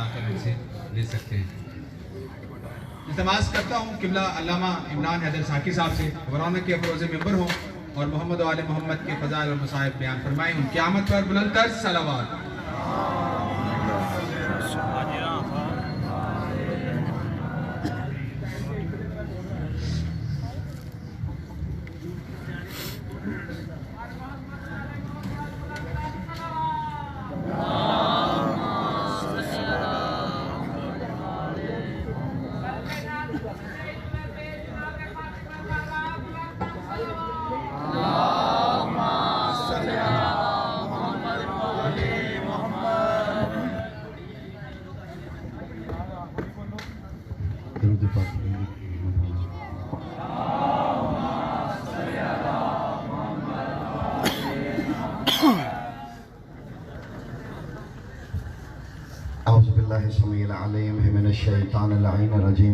बताकर उनसे ले सकते हैं। इल्तमास करता हूँ किबला अल्लामा इमरान हैदर साकी साहब से वराना के अफरोज़ मेंबर हों और मोहम्मद वाले मोहम्मद के फ़ज़ाइल और मसाइब बयान फरमाएं। उन क़यामत पर बुलंद तर सलावत।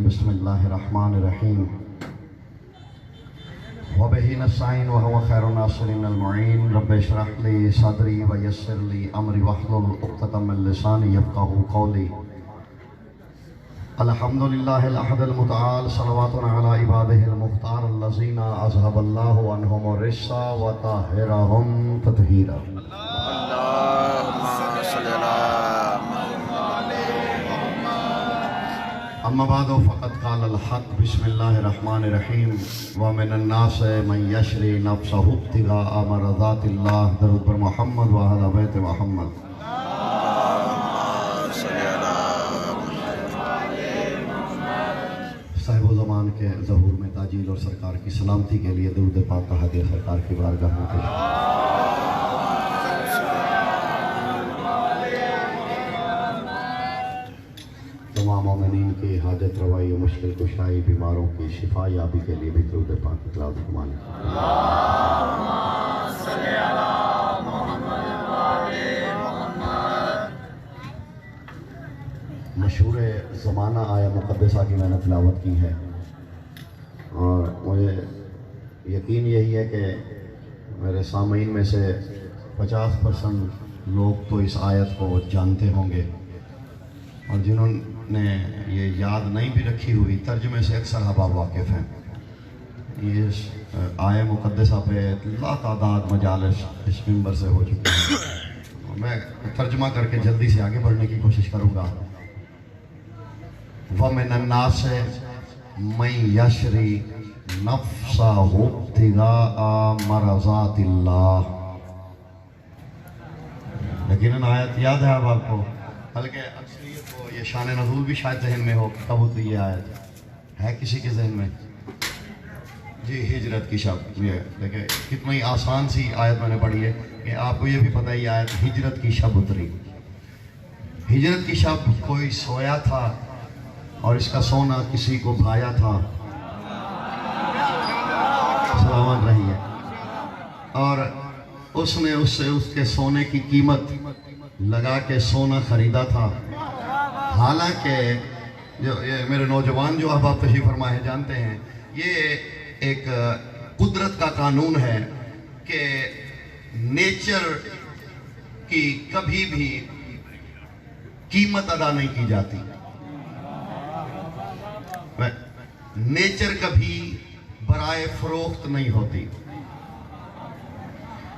बिस्मिल्लाहिर्रहमानिर्रहीम वबिही नस्तईन व हुवा खैरुन नासिरीन अल मुईन रब्बि इश्रह ली सदरी व यस्सिर ली अमरी वहलुल उक़दतम मिन लिसानी यफ़क़हू क़ौली। अल्हम्दुलिल्लाहिल अहदिल मुतआल सलवातुन अला इबादिहिल मुख्तार अल्लज़ीना अज़हबल्लाहु अन्हुम रिस्सा व ताहिरहुम तत्हीरा। अम्मा बाद फ़क़द क़ालल हक़ बिस्मिल्लाहिर्रहमानिर्रहीम व मिनन नास मन यशरी नफ्सहु इब्तिग़ाअ मरज़ातिल्लाह। दरूद पर मोहम्मद व अहले बैत मोहम्मद। साहिब ज़मान के ज़हूर में ताजील और सरकार की सलामती के लिए दरूद पाक का हदिया सरकार की बारगाह में पेश। मोमिनीन की हाजत रवाई और मुश्किल कुशाई, बीमारों की शिफा याबी के लिए भी दरूद पाक की तिलावत फरमाएं। मशहूर ज़माना आया मुक़द्दसा की मैंने तिलावत की है और मुझे यकीन यही है कि मेरे सामीन में से 50% लोग तो इस आयत को जानते होंगे और जिन्होंने ये याद नहीं भी रखी हुई तर्जुमे से अक्सर अहबाब वाकिफ़ हैं। ये आय मुक़द्दसा पे लातादाद मजालिस इस मिंबर से हो चुकी हैं। मैं तर्जुमा करके जल्दी से आगे बढ़ने की कोशिश करूँगा। व मिनन नास मन यशरी नफ्सहु इब्तिग़ाअ मरज़ातिल्लाह। यकीनन आयत याद है अब आपको, बल्कि ये शान नज़ूल भी शायद जहन में हो कब होती ये आयत है किसी के जहन में? जी हिजरत की शब। ये देखिए कितनी आसान सी आयत मैंने पढ़ी है कि आपको ये भी पता है ये आयत हिजरत की शब उतरी। हिजरत की शब कोई सोया था और इसका सोना किसी को भाया था। सलामत रही है और उसने उससे उसके सोने की कीमत लगा के सोना खरीदा था। हालांकि जो ये मेरे नौजवान जो अब आप तशरीफ़ फरमा है जानते हैं, ये एक कुदरत का कानून है कि नेचर की कभी भी कीमत अदा नहीं की जाती। नेचर कभी बराए फरोख्त नहीं होती।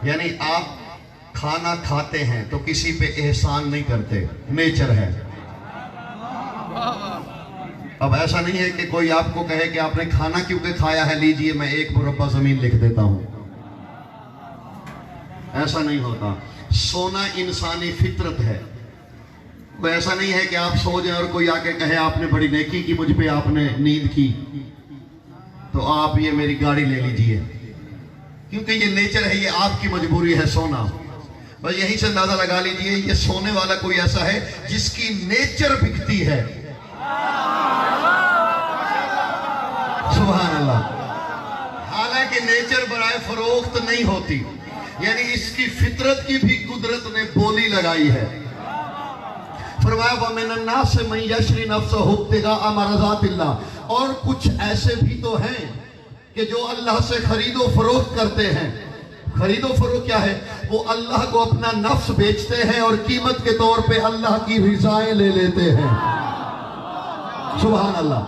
यानी आप खाना खाते हैं तो किसी पे एहसान नहीं करते, नेचर है। अब ऐसा नहीं है कि कोई आपको कहे कि आपने खाना क्योंकि खाया है, लीजिए मैं 1 मुरब्बा जमीन लिख देता हूं। ऐसा नहीं होता। सोना इंसानी फितरत है। वो ऐसा नहीं है कि आप सो जाए और कोई आके कहे आपने बड़ी नेकी की, मुझ पे आपने नींद की तो आप ये मेरी गाड़ी ले लीजिए, क्योंकि ये नेचर है, ये आपकी मजबूरी है सोना। बस यहीं से अंदाजा लगा लीजिए ये सोने वाला कोई ऐसा है जिसकी नेचर बिकती है। सुभान अल्लाह। हालांकि नेचर बराए फरोख्त नहीं होती, यानी इसकी फितरत की भी कुदरत ने बोली लगाई है। फरमाया व मिनन नास मन यशरी नफ्सहु इब्तिग़ाअ मरज़ातिल्लाह। और कुछ ऐसे भी तो हैं कि जो अल्लाह से खरीदो फरोख्त करते हैं, खरीदो फरोख्त क्या है? वो अल्लाह को अपना नफ्स बेचते हैं और कीमत के तौर पे अल्लाह की रिजाएं ले लेते हैं। सुभान अल्लाह।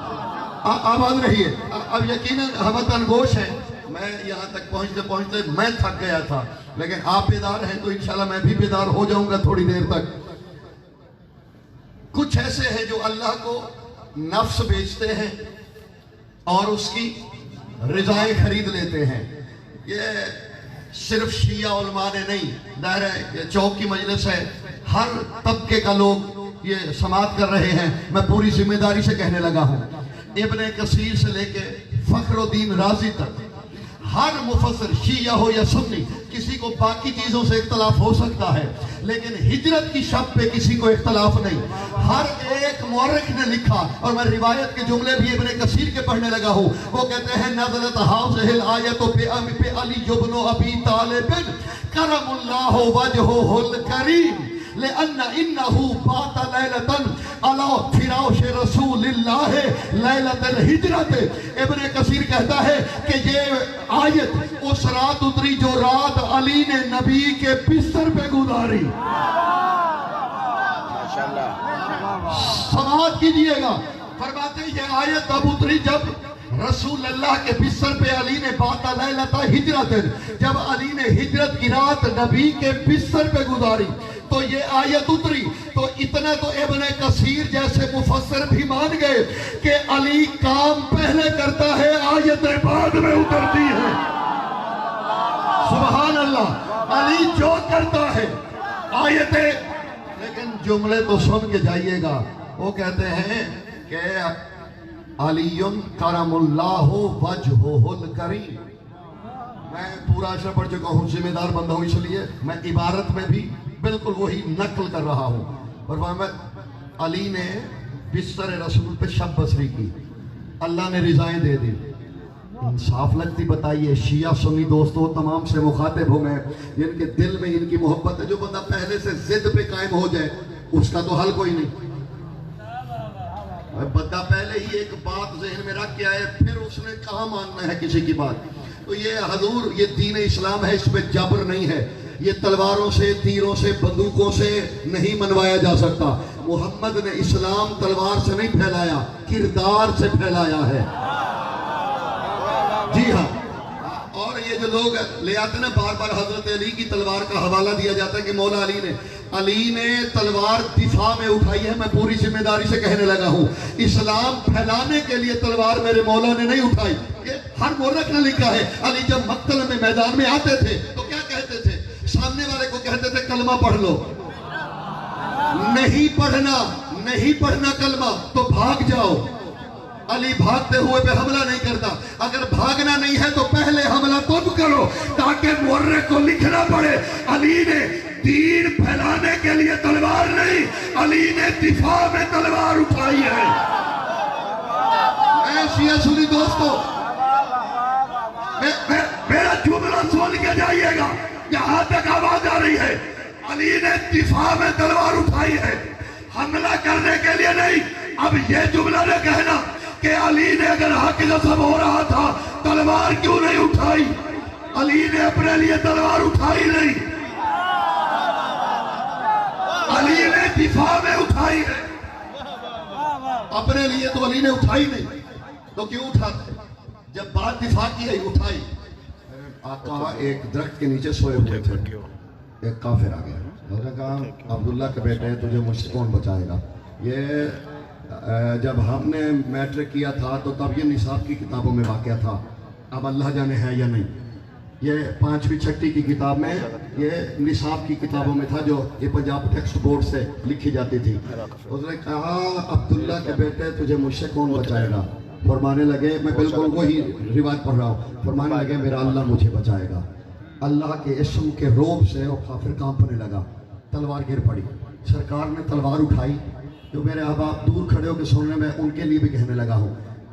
आवाज रही है। अब यकीनन हमतन गोश है, मैं यहाँ तक पहुँचते पहुँचते मैं थक गया था, लेकिन आप बेदार हैं तो इंशाल्लाह मैं भी बेदार हो जाऊंगा थोड़ी देर तक। कुछ ऐसे हैं जो अल्लाह को नफ्स बेचते हैं और उसकी रिजाएं खरीद लेते हैं। ये सिर्फ शिया उलमा ने नहीं, दायरा ये चौक की मजलिस है, हर तबके का लोग ये समाअत कर रहे हैं। मैं पूरी जिम्मेदारी से कहने लगा हूं, इब्ने कसीर से लेके फखरुद्दीन राजी तक हर मुफस्सिर शिया हो या सुन्नी, किसी को बाकी चीजों से इख्तलाफ हो सकता है, लेकिन हिजरत की शब पे किसी को इख्तलाफ नहीं। हर एक मुअर्रिख ने लिखा, और मैं रिवायत के जुमले भी इब्ने कसीर के पढ़ने लगा हूँ। वो कहते हैं नज़लत हाज़िहिल आयतु पे अली इब्न अबी तालिब करमुल्लाहु वजहुहुल करीम लिअन्ना इन्नहु बाता लैलतन अला फिराश रसूलिल्लाह लैलतल हिजरत। इब्ने कसीर कहता है कि ये आयत उस रात उतरी जो रात अली ने नबी के बिस्तर पे गुजारी। समाअत कीजिएगा। फरमाते ये आयत तब उतरी जब रसूल अल्लाह के बिस्तर पे अली ने बाता लैलता हिजरत, जब अली ने हिजरत की रात नबी के बिस्तर पे गुजारी तो ये आयत उतरी। तो इतना तो इब्ने कसीर जैसे मुफस्सिर भी मान गए कि अली काम पहले करता है, आयतें बाद में उतरती है। सुभान अल्लाह। अली जो करता है आयतें, लेकिन जुमले तो सुन के जाइएगा। वो कहते हैं कि अलीयुन करमुल्लाहु वजहुहुल करीम। मैं पूरा अशर पढ़ चुका हूँ, जिम्मेदार बंदा हूँ, इसलिए मैं इबारत में भी बिल्कुल वही नकल कर रहा हूँ। और वह अली ने बिस्तर रसूल पे शब बसरी की, अल्लाह ने रिजाएं दे दी। इंसाफ लगती बताइए। शिया सुन्नी दोस्तों तमाम से मुखातिब हूँ मैं, जिनके दिल में इनकी मोहब्बत है। जो बंदा पहले से जिद पे कायम हो जाए उसका तो हल कोई नहीं। बंदा पहले ही एक बात ज़हन में रख के आए, फिर उसने कहाँ मानना है किसी की बात। तो ये हजूर, ये दीन इस्लाम है, इस पे जबर नहीं है। ये तलवारों से, तीरों से, बंदूकों से नहीं मनवाया जा सकता। मोहम्मद ने इस्लाम तलवार से नहीं फैलाया, किरदार से फैलाया है। जी हाँ। और ये जो लोग ले आते ना बार बार हजरत अली की तलवार का हवाला दिया जाता है कि मौला अली ने तलवार दिफा में उठाई है। मैं पूरी जिम्मेदारी से कहने लगा हूँ, इस्लाम फैलाने के लिए तलवार मेरे मौला ने नहीं उठाई। ये हर मुअर्रिख ने लिखा है। अली जब मक्तल में मैदान में आते थे तो क्या कहते थे? सामने वाले को कहते थे कलमा पढ़ लो। नहीं पढ़ना कलमा तो भाग जाओ। अली भागते हुए पे हमला नहीं करता। अगर भागना नहीं है तो पहले हमला तुम करो, ताकि मुअर्रिख को लिखना पड़े अली ने दीन फैलाने के लिए तलवार नहीं, अली ने दिफा में तलवार उठाई है। शिया सुनी दोस्तों, मेरा जुमला सुन के जाइएगा, यहां तक आवाज आ रही है। अली ने दिफा में तलवार उठाई है, हमला करने के लिए नहीं। अब ये जुमला न कहना कि अली ने अगर हक नस्ब हो रहा था तलवार क्यों नहीं उठाई। अली ने अपने लिए तलवार उठाई नहीं, अली ने दिफा में उठाई है। अपने लिए तो अली ने उठाई नहीं, तो क्यों उठाते? जब बात दिफा की है उठाई। आका एक दरख्त के नीचे सोए हुए थे, एक काफिर आ गया। उसने कहा अब्दुल्ला के बेटे हैं, तुझे मुझसे कौन बचाएगा। ये जब हमने मैट्रिक किया था तो तब ये निसाब की किताबों में वाक़या था, अब अल्लाह जाने है या नहीं। ये 5वीं 6वीं की किताब में, ये निसाब की किताबों में था जो ये पंजाब टेक्स्ट बोर्ड से लिखी जाती थी। उसने कहा अब्दुल्ला के बेटे तुझे मुझसे कौन बचाएगा। फरमाने लगे, मैं बिल्कुल वही रिवाज पढ़ रहा हूँ, फरमाने लगे मेरा अल्लाह मुझे बचाएगा। अल्लाह के इस्म के रोब से वो काफिर कांपने लगा, तलवार गिर पड़ी। सरकार ने तलवार उठाई। जो मेरे अहबाब दूर खड़े होकर सुनने में, उनके लिए भी कहने लगा हूँ,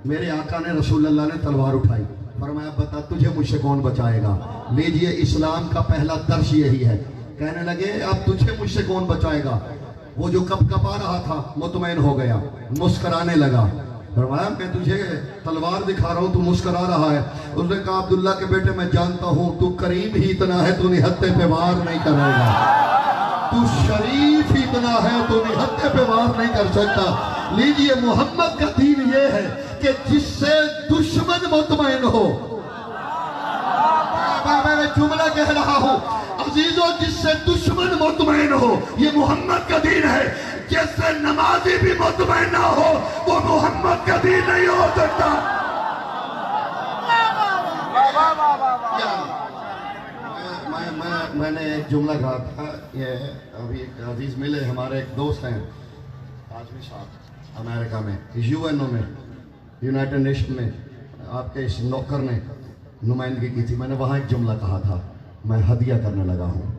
मेरे आका ने रसूल अल्लाह ने तलवार उठाई, फरमाया बता तुझे मुझसे कौन बचाएगा। लीजिए, इस्लाम का पहला दर्श यही है। कहने लगे अब तुझे मुझसे कौन बचाएगा। वो जो कपकपा रहा था मुतमईन हो गया, मुस्कुराने लगा। फरमाया मैं तुझे तलवार दिखा रहा हूँ, तू मुस्कुरा रहा है। उसने कहा अब्दुल्ला के बेटे मैं जानता हूँ तू करीम ही इतना है तू निहत्ते पे वार नहीं करेगा, तू शरीफ ही इतना है तू निहत्ते पे वार नहीं कर सकता। लीजिए मोहम्मद का दीन ये है कि जिससे दुश्मन मुतमईन हो। मैं जुमला कह रहा हूँ अजीजों, जिससे दुश्मन मुतमईन हो ये मोहम्मद का दीन है। जिससे नमाजी भी मुतमईन ना हो वो मोहम्मद का दीन नहीं हो सकता। मैंने एक जुमला कहा था, ये अभी एक अजीज मिले हमारे एक दोस्त हैं आजमी साहब अमेरिका में, यूएनओ में, यूनाइटेड नेशन में, आपके इस नौकर ने नुमाइंदगी की थी। मैंने वहाँ एक जुमला कहा था, मैं हदिया करने लगा हूँ।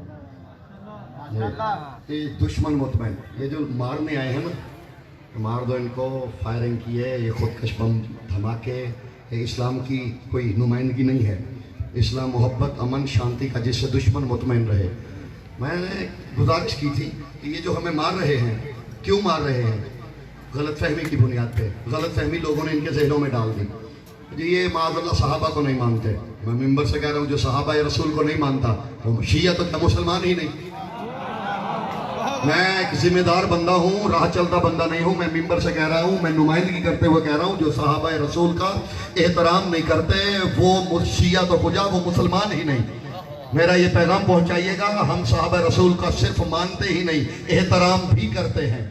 ये दुश्मन मुतमईन, ये जो मारने आए हैं ना, मार दो इनको, फायरिंग किए, ये खुदकश बम धमाके, ये इस्लाम की कोई नुमाइंदगी नहीं है। इस्लाम मोहब्बत, अमन, शांति का, जिससे दुश्मन मुतमईन रहे। मैंने गुजारिश की थी कि ये जो हमें मार रहे हैं, क्यों मार रहे हैं? गलतफहमी की बुनियाद पे, गलतफहमी लोगों ने इनके जहनों में डाल दी। ये माज़अल्लाह सहाबा को नहीं मानते। मैं मिंबर से कह रहा हूँ जो सहाबा रसूल को नहीं मानता वो शिया तो क्या मुसलमान ही नहीं। मैं एक जिम्मेदार बंदा हूँ, राह चलता बंदा नहीं हूँ। मैं मिंबर से कह रहा हूँ, मैं नुमाइंदगी करते हुए कह रहा हूँ, जो सहाबा रसूल का एहतराम नहीं करते वो शिया तो खुजा, वो मुसलमान ही नहीं। मेरा ये पैगाम पहुँचाइएगा, हम सहाबा रसूल का सिर्फ मानते ही नहीं, एहतराम भी करते हैं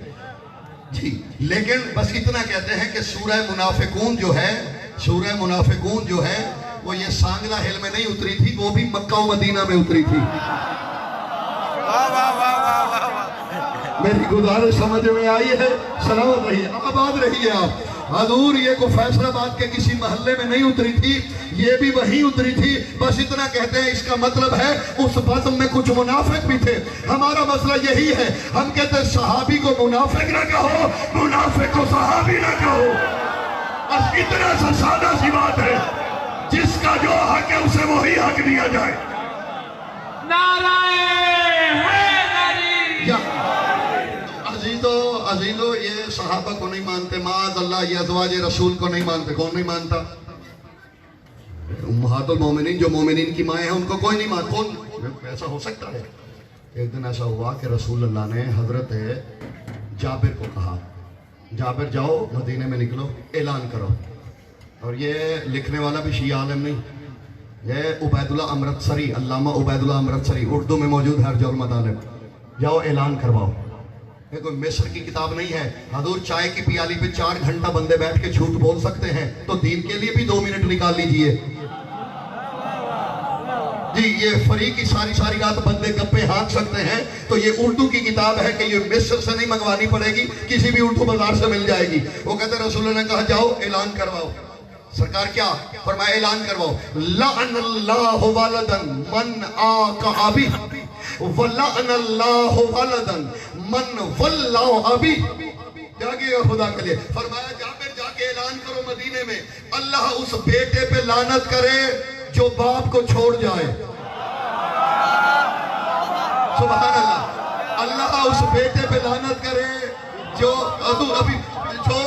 जी। लेकिन बस इतना कहते हैं कि सूरह मुनाफिकून जो है, सूरह मुनाफिकून जो है वो ये सांगला हिल में नहीं उतरी थी, वो भी मक्का व मदीना में उतरी थी। मेरी गुजारिश समझ में आई है? सलामत रहिए, आबाद रहिए आप। हजूर ये को फैसलाबाद के किसी मोहल्ले में नहीं उतरी थी, ये भी वहीं उतरी थी। बस इतना कहते हैं, इसका मतलब है उस बज़्म में कुछ मुनाफिक भी थे। हमारा मसला यही है, हम कहते हैं सहाबी को मुनाफिक ना कहो, मुनाफिक को सहाबी ना कहो। बस इतना सा सादा सी बात है, जिसका जो हक है उसे वही हक दिया जाए। नाराए अजीजो ये सहाबा को नहीं मानते, माज़अल्लाह ये अज़वाज रसूल को नहीं मानते। कौन नहीं मानता? उम्महातुल मोमिनीन, जो मोमिनीन की माएँ हैं उनको कोई नहीं मानता। कौन? ऐसा हो सकता है? एक दिन ऐसा हुआ कि रसूल अल्लाह ने हजरत जाबिर को कहा, जाबिर जाओ मदीने में निकलो, ऐलान करो। और ये लिखने वाला भी शिया आलम नहीं, ये उबैदुल्ला अमृतसरी, अल्लामा उबैदुल्ला अमृतसरी, उर्दू में मौजूद है अर्जुल मतालिब। जाओ ऐलान करवाओ। ये कोई मिस्र की किताब नहीं है। हजूर चाय की पियाली पे 4 घंटा बंदे बैठ के झूठ बोल सकते हैं, तो दीन के लिए भी 2 मिनट निकाल लीजिए जी। ये फरी की सारी रात बंदे गप्पे हाँक सकते हैं, तो ये उर्दू की किताब है कि ये मिस्र से नहीं मंगवानी पड़ेगी, किसी भी उर्दू बाजार से मिल जाएगी। वो कहते रसूल ने कहा जाओ ऐलान करवाओ। सरकार क्या फरमाया? ऐलान करवाओ, लअनल्लाहु वलदन मन आका अबी व लअनल्लाहु वलदन मन वल्लाहु अबी। जागिएगा खुदा के लिए। फरमाया जाबिर जाके ऐलान करो मदीने में, अल्लाह उस बेटे पे लानत करे जो बाप को छोड़ जाए। सुभान अल्लाह। अल्लाह उस बेटे पे लानत करे जो अभी जो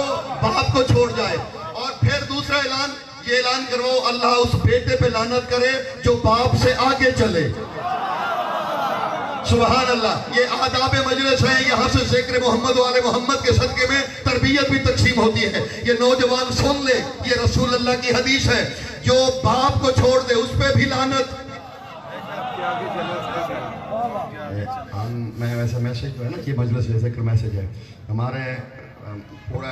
बाप को छोड़ जाए। और फिर दूसरा ऐलान, ये ऐलान करो, अल्लाह उस बेटे पे लानत करे जो बाप से आगे चले। सुभान अल्लाह। ये आदाब मजलिस है, यहाँ से जिक्र मोहम्मद वाले मोहम्मद के सदके में तरबियत भी तकसीम होती है। ये नौजवान सुन ले, ये रसूल अल्लाह की हदीस है, जो बाप को छोड़ दे उस पर भी लानत। मैं वैसा मैसेज जो है ना, ये मजलिस जिक्र मैसेज है हमारे पूरा।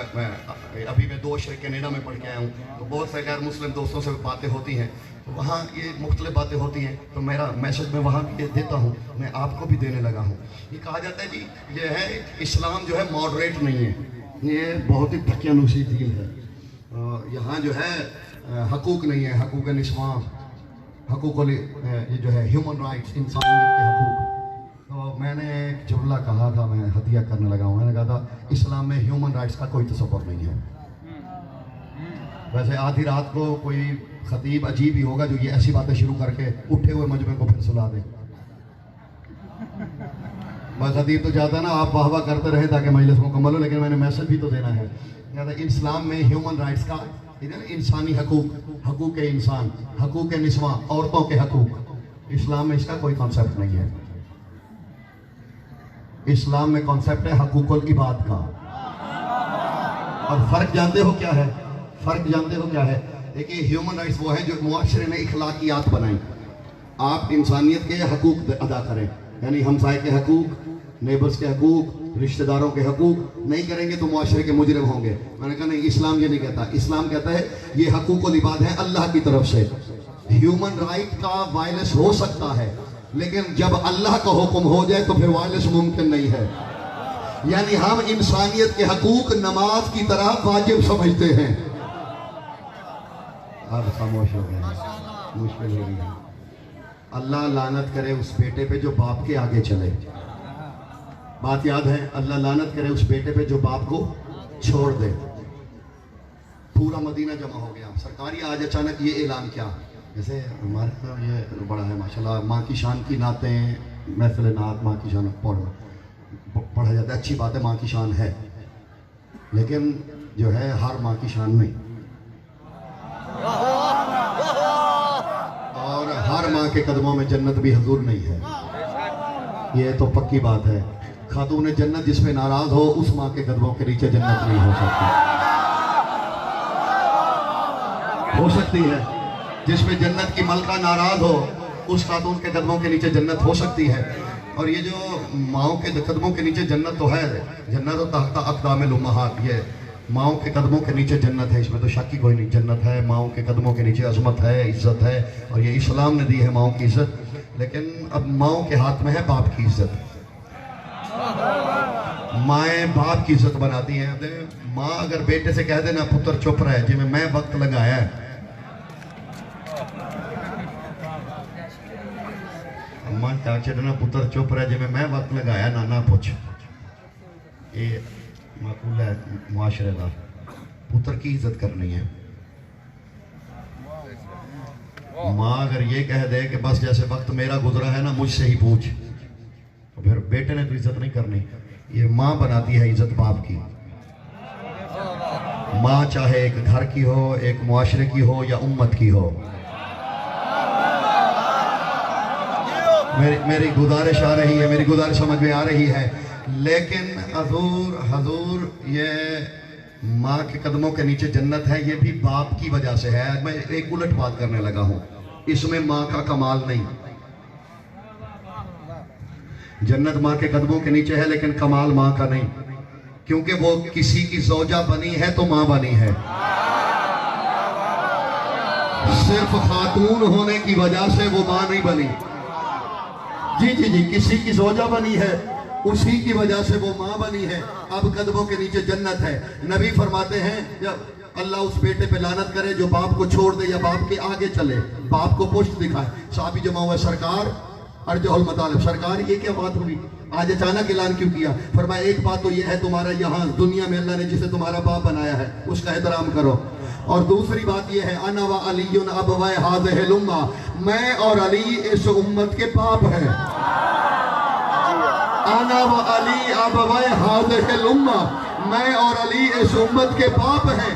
अभी मैं 2 शहर कनाडा में पढ़ के आया हूँ, तो बहुत से गैर मुस्लिम दोस्तों से बातें होती हैं, तो वहाँ ये मुख्तलिफ बातें होती हैं। तो मेरा मैसेज मैं वहाँ भी देता हूँ, मैं आपको भी देने लगा हूँ। ये कहा जाता है जी, ये है इस्लाम जो है मॉडरेट नहीं है, ये बहुत ही दकियानूसी दीन है। यहाँ जो है हकूक नहीं है, हकूक निस्वां, हकूक ये जो है ह्यूमन राइट्स, इंसानियत के हकूक। तो मैंने एक जुमला कहा था, मैं हदिया करने लगा हूँ। मैंने कहा था इस्लाम में ह्यूमन राइट्स का कोई तसव्वुर नहीं है। वैसे आधी रात को कोई खतीब अजीब ही होगा जो ये ऐसी बातें शुरू करके उठे हुए मजमे को फिर सुला दे। बस खतीब तो चाहता है ना आप वाह वाह करते रहे ताकि मजलिस मुकम्मल हो, लेकिन मैंने मैसेज भी तो देना है। कहते हैं इस्लाम में ह्यूमन राइट्स का इंसानी हकूक, हकूक इंसान, हकूक निस्वा, औरतों के हकूक। इस्लाम में इसका कोई कॉन्सेप्ट नहीं है। इस्लाम में कॉन्सेप्ट है हकूकुल इबाद का। और फर्क जानते हो क्या है? फर्क जानते हो क्या है? देखिए ह्यूमन राइट्स वो है जो मुआशरे ने इखलाकियात बनाई। आप इंसानियत के हकूक अदा करें, यानी हमसाए के हकूक, नेबर्स के हकूक, रिश्तेदारों के हकूक नहीं करेंगे तो मुआशरे के मुजरिम होंगे। मैंने कहा नहीं, इस्लाम ये नहीं कहता। इस्लाम कहता है ये हकूकुल इबाद है अल्लाह की तरफ से। ह्यूमन राइट का वायलेंस हो सकता है, लेकिन जब अल्लाह का हुक्म हो जाए तो फिर वायलेंस मुमकिन नहीं है। यानी हम इंसानियत के हकूक नमाज की तरह वाजिब समझते हैं। अब खामोश हो गए, मुश्किल हो गई। अल्लाह लानत करे उस बेटे पे जो बाप के आगे चले। बात याद है? अल्लाह लानत करे उस बेटे पे जो बाप को छोड़ दे। पूरा मदीना जमा हो गया। सरकारी आज अचानक ये ऐलान किया, जैसे हमारे तो ये बड़ा है माशाल्लाह, माँ की शान की नातें, महफिल नात माँ की शान पढ़ा जाता है। अच्छी बात है, माँ की शान है, लेकिन जो है हर माँ की शान नहीं। और हर माँ के कदमों में जन्नत भी हजूर नहीं है, ये तो पक्की बात है। खातून जन्नत जिस पे नाराज हो उस माँ के कदमों के नीचे जन्नत नहीं हो सकती। हो सकती है जिस पे जन्नत की मलका नाराज हो उस खातून के कदमों के नीचे जन्नत हो सकती है। और ये जो माओ के कदमों के नीचे जन्नत तो है, जन्नत तहता अक़दामिल उम्महात, ये माओ के कदमों के नीचे जन्नत है, इसमें तो शक ही कोई नहीं। जन्नत है, माओ के कदमों के नीचे अजमत है, इज्जत है, और ये इस्लाम ने दी है माओ की इज्जत। लेकिन अब माओ के हाथ में है बाप की इज्जत। माएँ बाप की इज्जत बनाती हैं। माँ अगर बेटे से कह देना पुत्र चुप रहे जिमें मैं वक्त लगाया है, अम्मा क्या चढ़ना पुत्र चुप रहे जिमें मैं वक्त लगाया, नाना पूछ, ये माकूल है मुआशरे का। पुत्र की इज्जत करनी है। माँ अगर ये कह दे कि बस जैसे वक्त मेरा गुजरा है ना मुझसे ही पूछ, तो फिर बेटे ने तो इज्जत नहीं करनी। ये माँ बनाती है इज्जत बाप की। माँ चाहे एक घर की हो, एक मुआशरे की हो, या उम्मत की हो। मेरी गुजारिश आ रही है, मेरी गुजारिश समझ में आ रही है। लेकिन हजूर ये माँ के कदमों के नीचे जन्नत है, ये भी बाप की वजह से है। मैं एक उलट बात करने लगा हूँ, इसमें माँ का कमाल नहीं। जन्नत माँ के कदमों के नीचे है, लेकिन कमाल माँ का नहीं, क्योंकि वो किसी की ज़ौजा बनी है तो माँ बनी है। सिर्फ खातून होने की वजह से वो माँ नहीं बनी। जी जी जी, किसी की ज़ौजा बनी है, उसी की वजह से वो माँ बनी है। अब कदमों के नीचे जन्नत है। नबी फरमाते हैं जब अल्लाह उस बेटे पे लानत करे जो बाप को छोड़ दे या बाप के आगे चले, बाप को पुष्ट दिखाए। साहबी जमा हुआ, सरकार अर्जुल मतालिब, सरकार ये क्या बात हुई, आज अचानक ऐलान क्यों किया? फरमाया एक बात तो ये है, तुम्हारा यहाँ दुनिया में अल्लाह ने जिसे तुम्हारा बाप बनाया है उसका एहतराम करो। और दूसरी बात ये है, अना व अलीयुन अबवाए हाज़िहिल उम्मा, मैं और अली इस उम्मत के बाप हैं। अना व अली अबवाए हाज़िहिल उम्मा, मैं और अली इस उम्मत के बाप हैं।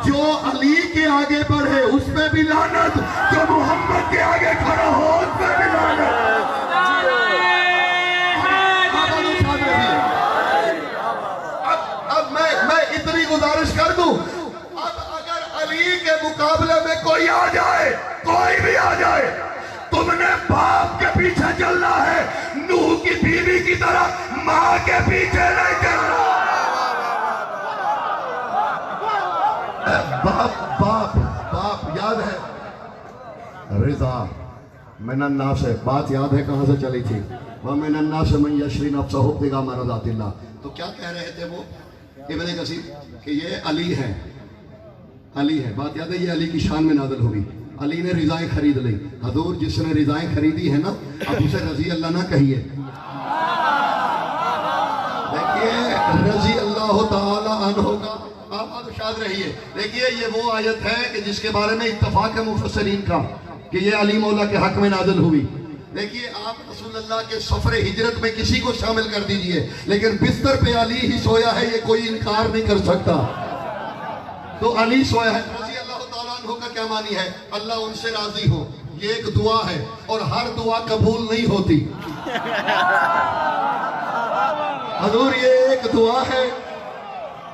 जो अली के आगे बढ़े उस पे भी लानत, जो मोहम्मद के आगे खड़ा हो उस पे भी लानत। अब मैं इतनी गुजारिश कर दूं, अब अगर अली के मुकाबले में कोई आ जाए, कोई भी आ जाए, तुमने बाप के पीछे चलना है, नूह की बीवी की तरह माँ के पीछे नहीं चलना। बाप बाप बाप याद है, रिजा मिनन्ना से बात याद है कहां से चली थी? वह मिनन्ना से मैं यशरी नफ्सहु इब्तिगा मरज़ातिल्लाह। तो क्या कह रहे थे वो इब्ने कसीर कि ये अली है, अली है। बात याद है, ये अली की शान में नाज़िल हुई। अली ने रिजाएं खरीद ली। हजूर जिसने रिजाएं खरीदी है ना, अब उसे रजी अल्लाह ना कहिए। देखिए रजी अल्लाह ताला अन्हु का आप शाद रहिए। देखिए ये वो आयत है कि जिसके बारे में इत्तफाक है मुफस्सिरीन का कि ये अली मौला के हक में नाज़िल हुई। देखिए आप रसूलुल्लाह के सफरे हिजरत में किसी को शामिल कर दीजिए, लेकिन बिस्तर पे अली ही सोया है, ये कोई इनकार नहीं कर सकता। तो अली सोया है। रज़ी अल्लाह तआला अन्हु का क्या मानी है? अल्लाह उनसे राजी हो, ये एक दुआ है और हर दुआ कबूल नहीं होती। हजूर ये एक दुआ है,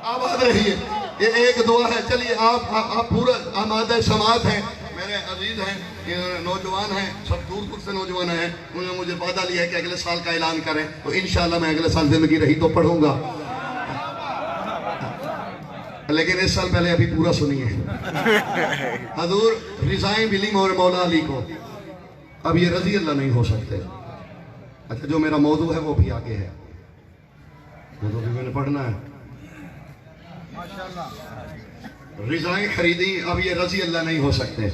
आबाद रहिए, ये एक दुआ है। चलिए आप पूरा आमादा समात हैं, मेरे अजीज हैं, ये नौजवान हैं, सब दूर दूर से नौजवान हैं। उन्होंने मुझे वादा लिया है कि अगले साल का ऐलान करें, तो इंशाल्लाह मैं अगले साल जिंदगी रही तो पढ़ूंगा, लेकिन इस साल पहले अभी पूरा सुनिए। हजूर रिजाएं मिली मौला अली को, अब ये रजी अल्लाह नहीं हो सकते। अच्छा, जो मेरा मौजू है वो भी आगे है, मौजू भी मैंने पढ़ना है। रिजाएं खरीदी, अब ये रजी अल्लाह नहीं हो सकते,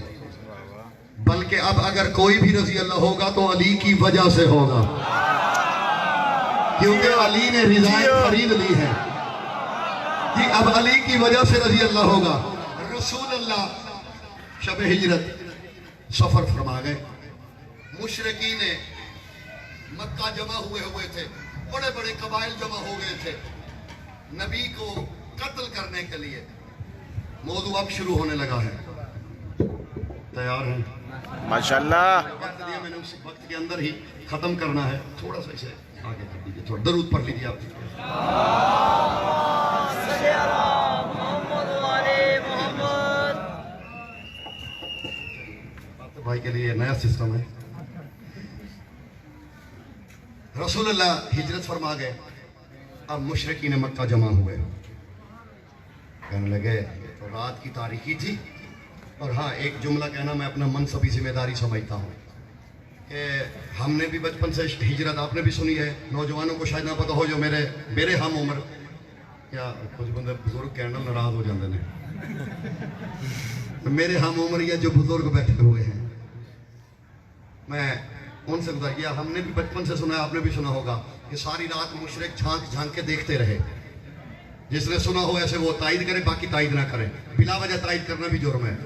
बल्कि अब अगर कोई भी रजी अल्लाह होगा तो अली की वजह से होगा, क्योंकि अली ने रिजाएं खरीद ली है कि अब अली की वजह से रजी अल्लाह होगा। रसूल अल्लाह शब हिजरत सफर फरमा गए, मुशरिकीन ने मक्का जमा हुए थे, बड़े बड़े कबाइल जमा हो गए थे नबी को कत्ल करने के लिए। मौजू अब शुरू होने लगा है, तैयार हैं माशाल्लाह। मैंने उस वक्त के अंदर ही खत्म करना है, थोड़ा सा इसे आगे कर दीजिए, थोड़ा दरूद पढ़ लीजिए आप। भाई के लिए नया सिस्टम है। रसूलुल्लाह हिजरत फरमा गए, अब मुशरिकीन मक्का जमा हुए, कहने लगे तो रात की तारीकी थी। और हाँ, एक जुमला कहना मैं अपना मनसबी जिम्मेदारी समझता हूँ कि हमने भी बचपन से हिजरत आपने भी सुनी है, नौजवानों को शायद ना पता हो, जो मेरे हम उम्र या कुछ बंदे बुजुर्ग कहना नाराज हो जाते हैं, मेरे हम उम्र या जो बुजुर्ग बैठे हुए हैं, मैं उनसे गुजारिश किया, हमने भी बचपन से सुना है, आपने भी सुना होगा कि सारी रात मुशरिक झांक झांक के देखते रहे। जिसने सुना हो ऐसे वो तायद करे, बाकी तायद ना करे, बिला वजह तायद करना भी जुर्म है।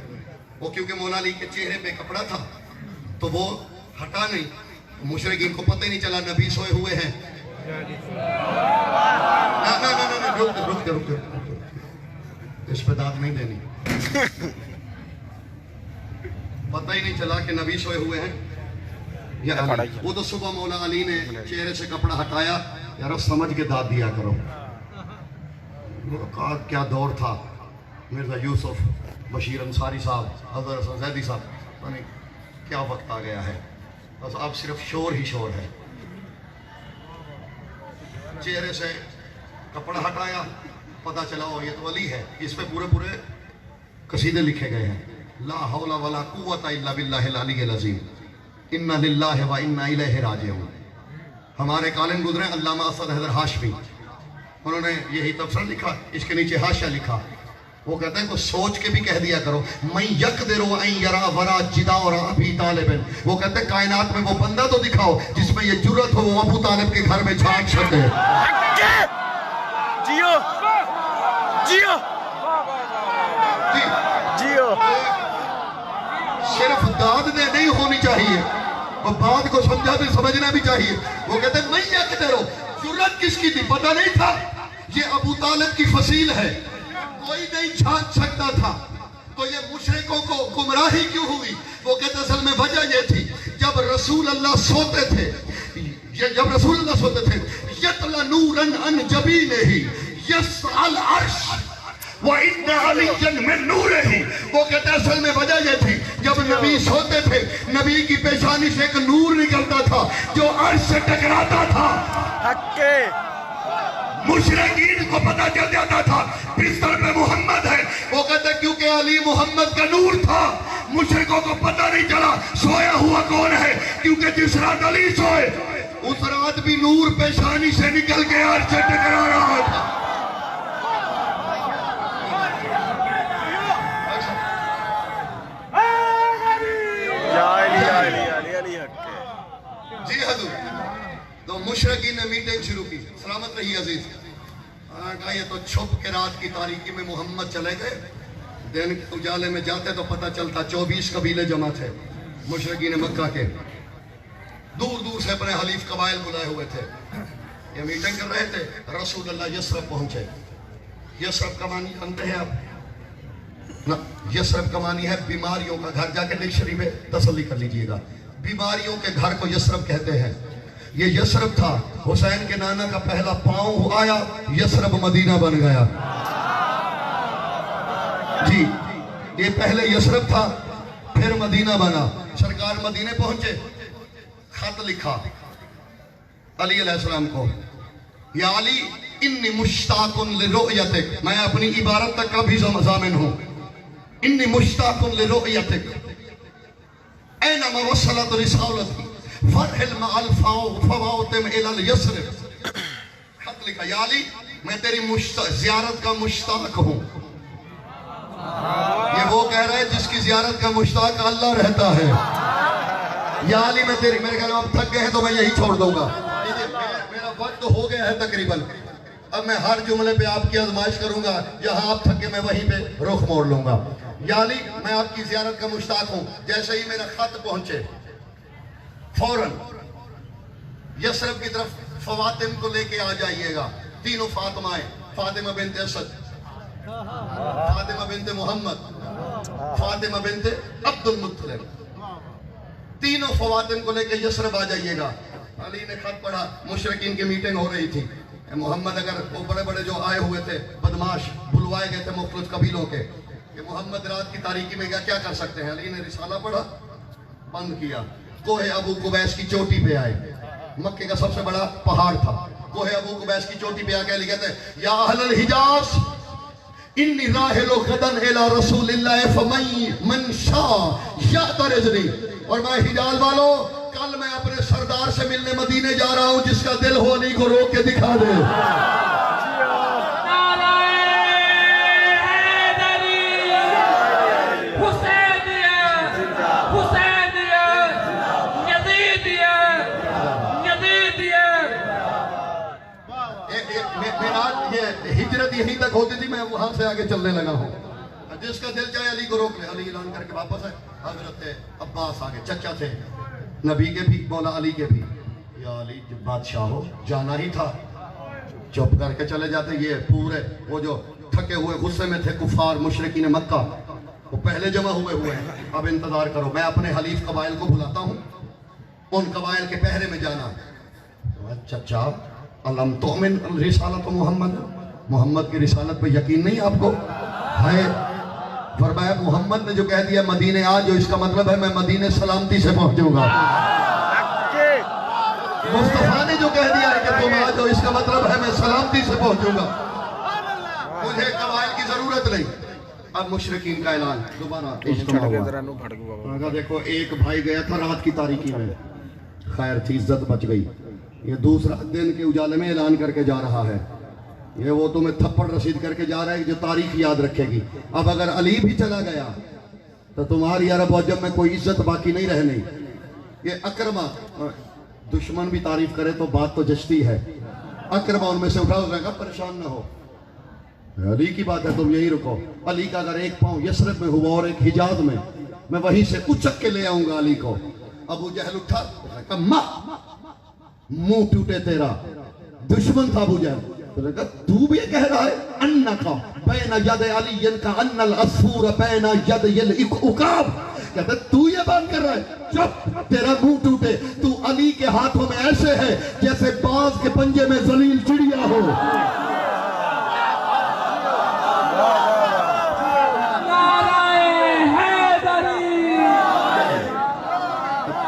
वो क्योंकि मौला अली के चेहरे पे कपड़ा था तो वो हटा नहीं, मुशरिकीन को पता ही नहीं चला नबी सोए हुए हैं। ना रुक, इस पे दाद नहीं देनी। पता ही नहीं चला कि नबी सोए हुए हैं या वो तो सुबह मौला अली ने चेहरे से कपड़ा हटाया, यार समझ के दाद दिया करो। क्या दौर था, मिर्जा यूसुफ बशीर अंसारी साहब, हज़रत हसन ज़ैदी साहब, पता नहीं क्या वक्त आ गया है, बस अब सिर्फ शोर ही शोर है। चेहरे से कपड़ा हटाया, पता चला ये तो अली है। इस पे पूरे कसीदे लिखे गए हैं, ला हौला वला कुव्वता इल्ला बिल्लाहिल अलीय्यिल अज़ीम, इन्ना लिल्लाहि व इन्ना इलैहि राजिऊन। हमारे कालिम गुजरे अल्लामा असद हैदर हाशमी, उन्होंने यही तफसीर लिखा, इसके नीचे हाशिया लिखा। वो कहते हैं को सोच के भी कह दिया करो, मैं यकदिरो अन यरा वरा जिदा और अबी तालिबिन। वो कहते हैं कायनात में वो बंदा तो दिखाओ जिसमें ये जुर्रत हो वो अबू तालिब के घर में झांक सके। जियो जियो जियो। सिर्फ दाद दे नहीं होनी चाहिए, वो बात को समझना भी चाहिए। वो कहते हैं मैं यकदिरो, जुर्रत किसकी थी पता नहीं था, ये अबू तालिब की फसील है, कोई नहीं झांक सकता था। तो ये मुशरिकों को गुमराही क्यों हुई? वो कहते असल में वजह ये थी, जब रसूल अल्लाह सोते थे, यतला नूरन अन जबीनिही यसअल अर्श व इन्ना अलिय्यन मिन नूरिही। वो कहते असल में वजह ये थी, जब नबी सोते थे, नबी की पेशानी से एक नूर निकलता था जो अर्श से टकराता था। मुशरिकीन को पता चल जाता था बिस्तर पे मोहम्मद है। वो कहते क्योंकि अली मोहम्मद का नूर था, मुशरिकों को पता नहीं चला सोया हुआ कौन है, क्योंकि जिस रात अली सोए उस रात भी नूर पेशानी से निकल के अर्श से टकरा रहा था। जी हजूर। तो मुशरिकीन ने मीटिंग शुरू की, सलामत रही अजीज। ये तो छुप के रात की तारीकी में मोहम्मद चले गए, दिन के उजाले में जाते तो पता चलता 24 कबीले जमा थे मुशरिकीन मक्का के, दूर दूर से अपने हलीफ कबाइल बुलाए हुए थे। ये मीटिंग कर रहे थे, रसूलुल्लाह यसरब पहुंचे। यसरब का मानी जानते हैं आप? ना, यसरब का मानी है बीमारियों का घर। जाके डिक्शनरी में तसल्ली कर लीजिएगा, बीमारियों के घर को यसरब कहते हैं। ये यसरब था, हुसैन के नाना का पहला पांव आया, यसरब मदीना बन गया जी। ये पहले यसरब था, फिर मदीना बना। सरकार मदीने पहुंचे, खत लिखा अली अलैहिस्सलाम को, या अली इन्नी मुश्ताकुन लिरुयतिक, मैं अपनी इबारत तक का भी ज़ामिन हूं। इन्नी मुश्ताकुन लिरुयतिक ऐना मवस्सलत रिसालती फरहिल मअल फवातिम इलल यसरिब। खत लिखा, या अली मैं तेरी ज़ियारत का मुश्ताक हूं। ये वो कह रहा है जिसकी ज़ियारत का मुश्ताक अल्लाह रहता है। या अली मैं तेरी, मेरे ख्याल में अब थक गए हैं तो मैं यही छोड़ दूंगा। मेरा वक्त हो गया है तकरीबन, अब मैं हर जुमले पे आपकी आजमाइश करूंगा, जहां आप थके मैं वहीं पे रुख मोड़ लूंगा। या अली मैं आपकी ज़ियारत का मुश्ताक हूं। जैसे ही मेरा खत पहुंचे, फौरन यसरब की तरफ फवातिम को लेके आ जाइएगा। तीनों फातिमाएं, फातिमा बिनते असद, फातिमा बिनते मोहम्मद, फातिमा बिनते अब्दुल मुत्तलिब, तीनों फवातिम को लेके यसरब आ जाइएगा। अली ने खत पढ़ा, मुशरिकीन की मीटिंग हो रही थी। मोहम्मद, अगर वो बड़े बड़े जो आए हुए थे बदमाश, बुलवाए गए थे मुख्तलिफ कबीलों के, कि मोहम्मद रात की तारीकी में क्या कर सकते हैं। अली ने रिसाला पढ़ा, बंद किया। कोहे अबू कुबैस की चोटी पे आए, मक्के का सबसे बड़ा पहाड़ था। कोहे अबू कुबैस की चोटी पे आके अली कहते हैं, या अहलल हिजाज इन्नी राहिलु गदन इला रसूलिल्लाह फमन शाअ यअतरिजनी। और मैं हिजाज वालों, कल मैं अपने सरदार से मिलने मदीने जा रहा हूं, जिसका दिल हो अली को रोक के दिखा दे। हिजरत यहीं तक होती थी, मैं वहां से आगे चलने लगा हूँ। जिसका दिल चाहे अली को रोक ले। अली ऐलान करके वापस है। हजरत अब्बास आगे, चचा थे नबी के भी, मौला अली के भी। या अली जब बादशाह हो, जाना ही था, चुप करके चले जाते। ये पूरे वो जो थके हुए गुस्से में थे कुफार मुशरिकीन मक्का, वो पहले जमा हुए हैं। अब इंतजार करो, मैं अपने हलीफ कबाइल को बुलाता हूँ, उन कबाइल के पहरे में जाना। चचा अलम तोमिन रिसालत मोहम्मद की रिसालत पे यकीन नहीं आपको है? फरमाया मोहम्मद ने जो कह दिया मदीने आ जाओ, इसका मतलब है मैं मदीने सलामती से पहुंचूंगा। मुस्तफा ने जो कह दिया है कि तुम आ जाओ, इसका मतलब है मैं सलामती से पहुंचूंगा, मुझे कबाइल की जरूरत नहीं। अब मुशरिकीन का ऐलान दोबारा हुआ। देखो एक भाई गया था रात की तारीकी में, खैर थी, इज्जत बच गई। ये दूसरा दिन के उजाले में ऐलान करके जा रहा है। ये वो तुम्हें थप्पड़ रसीद करके जा रहा है जो तारीख याद रखेगी। अब अगर अली भी चला गया तो तुम्हारी अरब अजम में कोई इज्जत बाकी नहीं रहनी। ये अकरमा, दुश्मन भी तारीफ करे तो बात तो जचती है। अकरमा उनमें से उठा रहेगा, परेशान ना हो, अली की बात है, तुम यही रुको। अली का अगर एक पांव यसरब में हुआ और एक हिजाज में, मैं वहीं से उचक के ले आऊंगा अली को। अबू जहल उठा, मुंह टूटे तेरा, दुश्मन था अबू जहल। तो तू भी कह रहा है अन्ना का बैन यद अली का अन्नल असफूर बैन यद यल उकाब, कहते तू ये बात कर रहा है, चुप, तेरा मुंह टूटे। तू अली के हाथों में ऐसे है जैसे बाज के पंजे में जलील चिड़िया हो।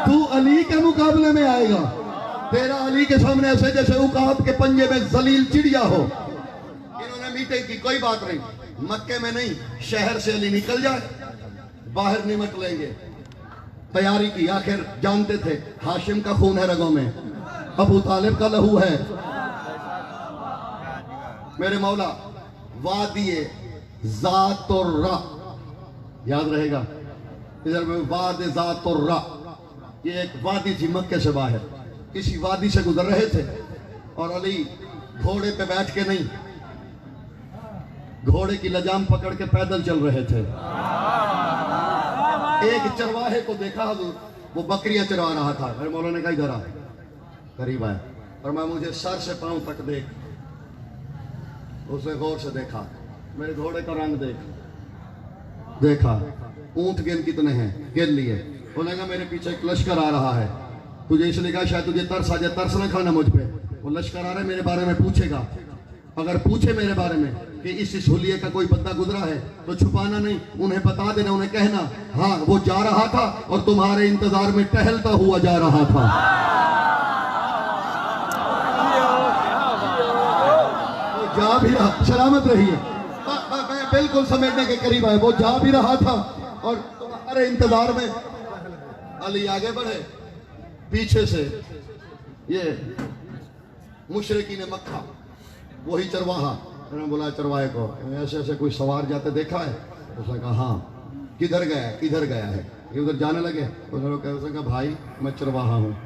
तू अली के मुकाबले में आएगा, तेरा अली के सामने ऐसे जैसे उकाब के पंजे में जलील चिड़िया हो। इन्होंने मीटिंग की, कोई बात नहीं, मक्के में नहीं, शहर से अली निकल जाए, बाहर नहीं निकलेंगे। तैयारी की, आखिर जानते थे हाशिम का खून है रगों में, अबू तालिब का लहू है। मेरे मौला वादिये ज़ातुर्रा, याद रहेगा, इधर में वाद ज़ातुर्रा, ये एक वादी थी मक्के से बाहर। किसी वादी से गुजर रहे थे और अली घोड़े पे बैठ के नहीं, घोड़े की लगाम पकड़ के पैदल चल रहे थे। एक चरवाहे को देखा, वो बकरियां चरवा रहा था। मेरे मौला ने कहा इधर आ, करीब आया और मैं मुझे सर से पांव तक देख। उसने गौर से देखा, मेरे घोड़े का रंग देख, देखा ऊंट गेंद कितने हैं, गिन लिए। बोलेगा मेरे पीछे एक लश्कर आ रहा है, तुझे इसलिए कहा शायद तुझे तरस आ जाए, तरस ना खाना मुझ पे। वो लश्कर आ रहा है, मेरे बारे में पूछेगा, अगर पूछे मेरे बारे में कि इस हुलिये का कोई बंदा गुजरा है तो छुपाना नहीं, उन्हें बता देना, उन्हें कहना हाँ वो जा रहा था और तुम्हारे इंतजार में टहलता हुआ जा रहा था। वो जा भी रहा, सलामत रहिए, मैं बिल्कुल समझने के करीब है, वो जा भी रहा था और तुम्हारे इंतजार में। अली आगे बढ़े, पीछे से ये मुशरिकीन मक्का, वही चरवाहा, उन्होंने बोला चरवाहे को ऐसे ऐसे कोई सवार जाते देखा है? उसने कहा हाँ। किधर गया है? इधर गया है। ये उधर जाने लगे। उसने कहा भाई मैं चरवाहा हूँ,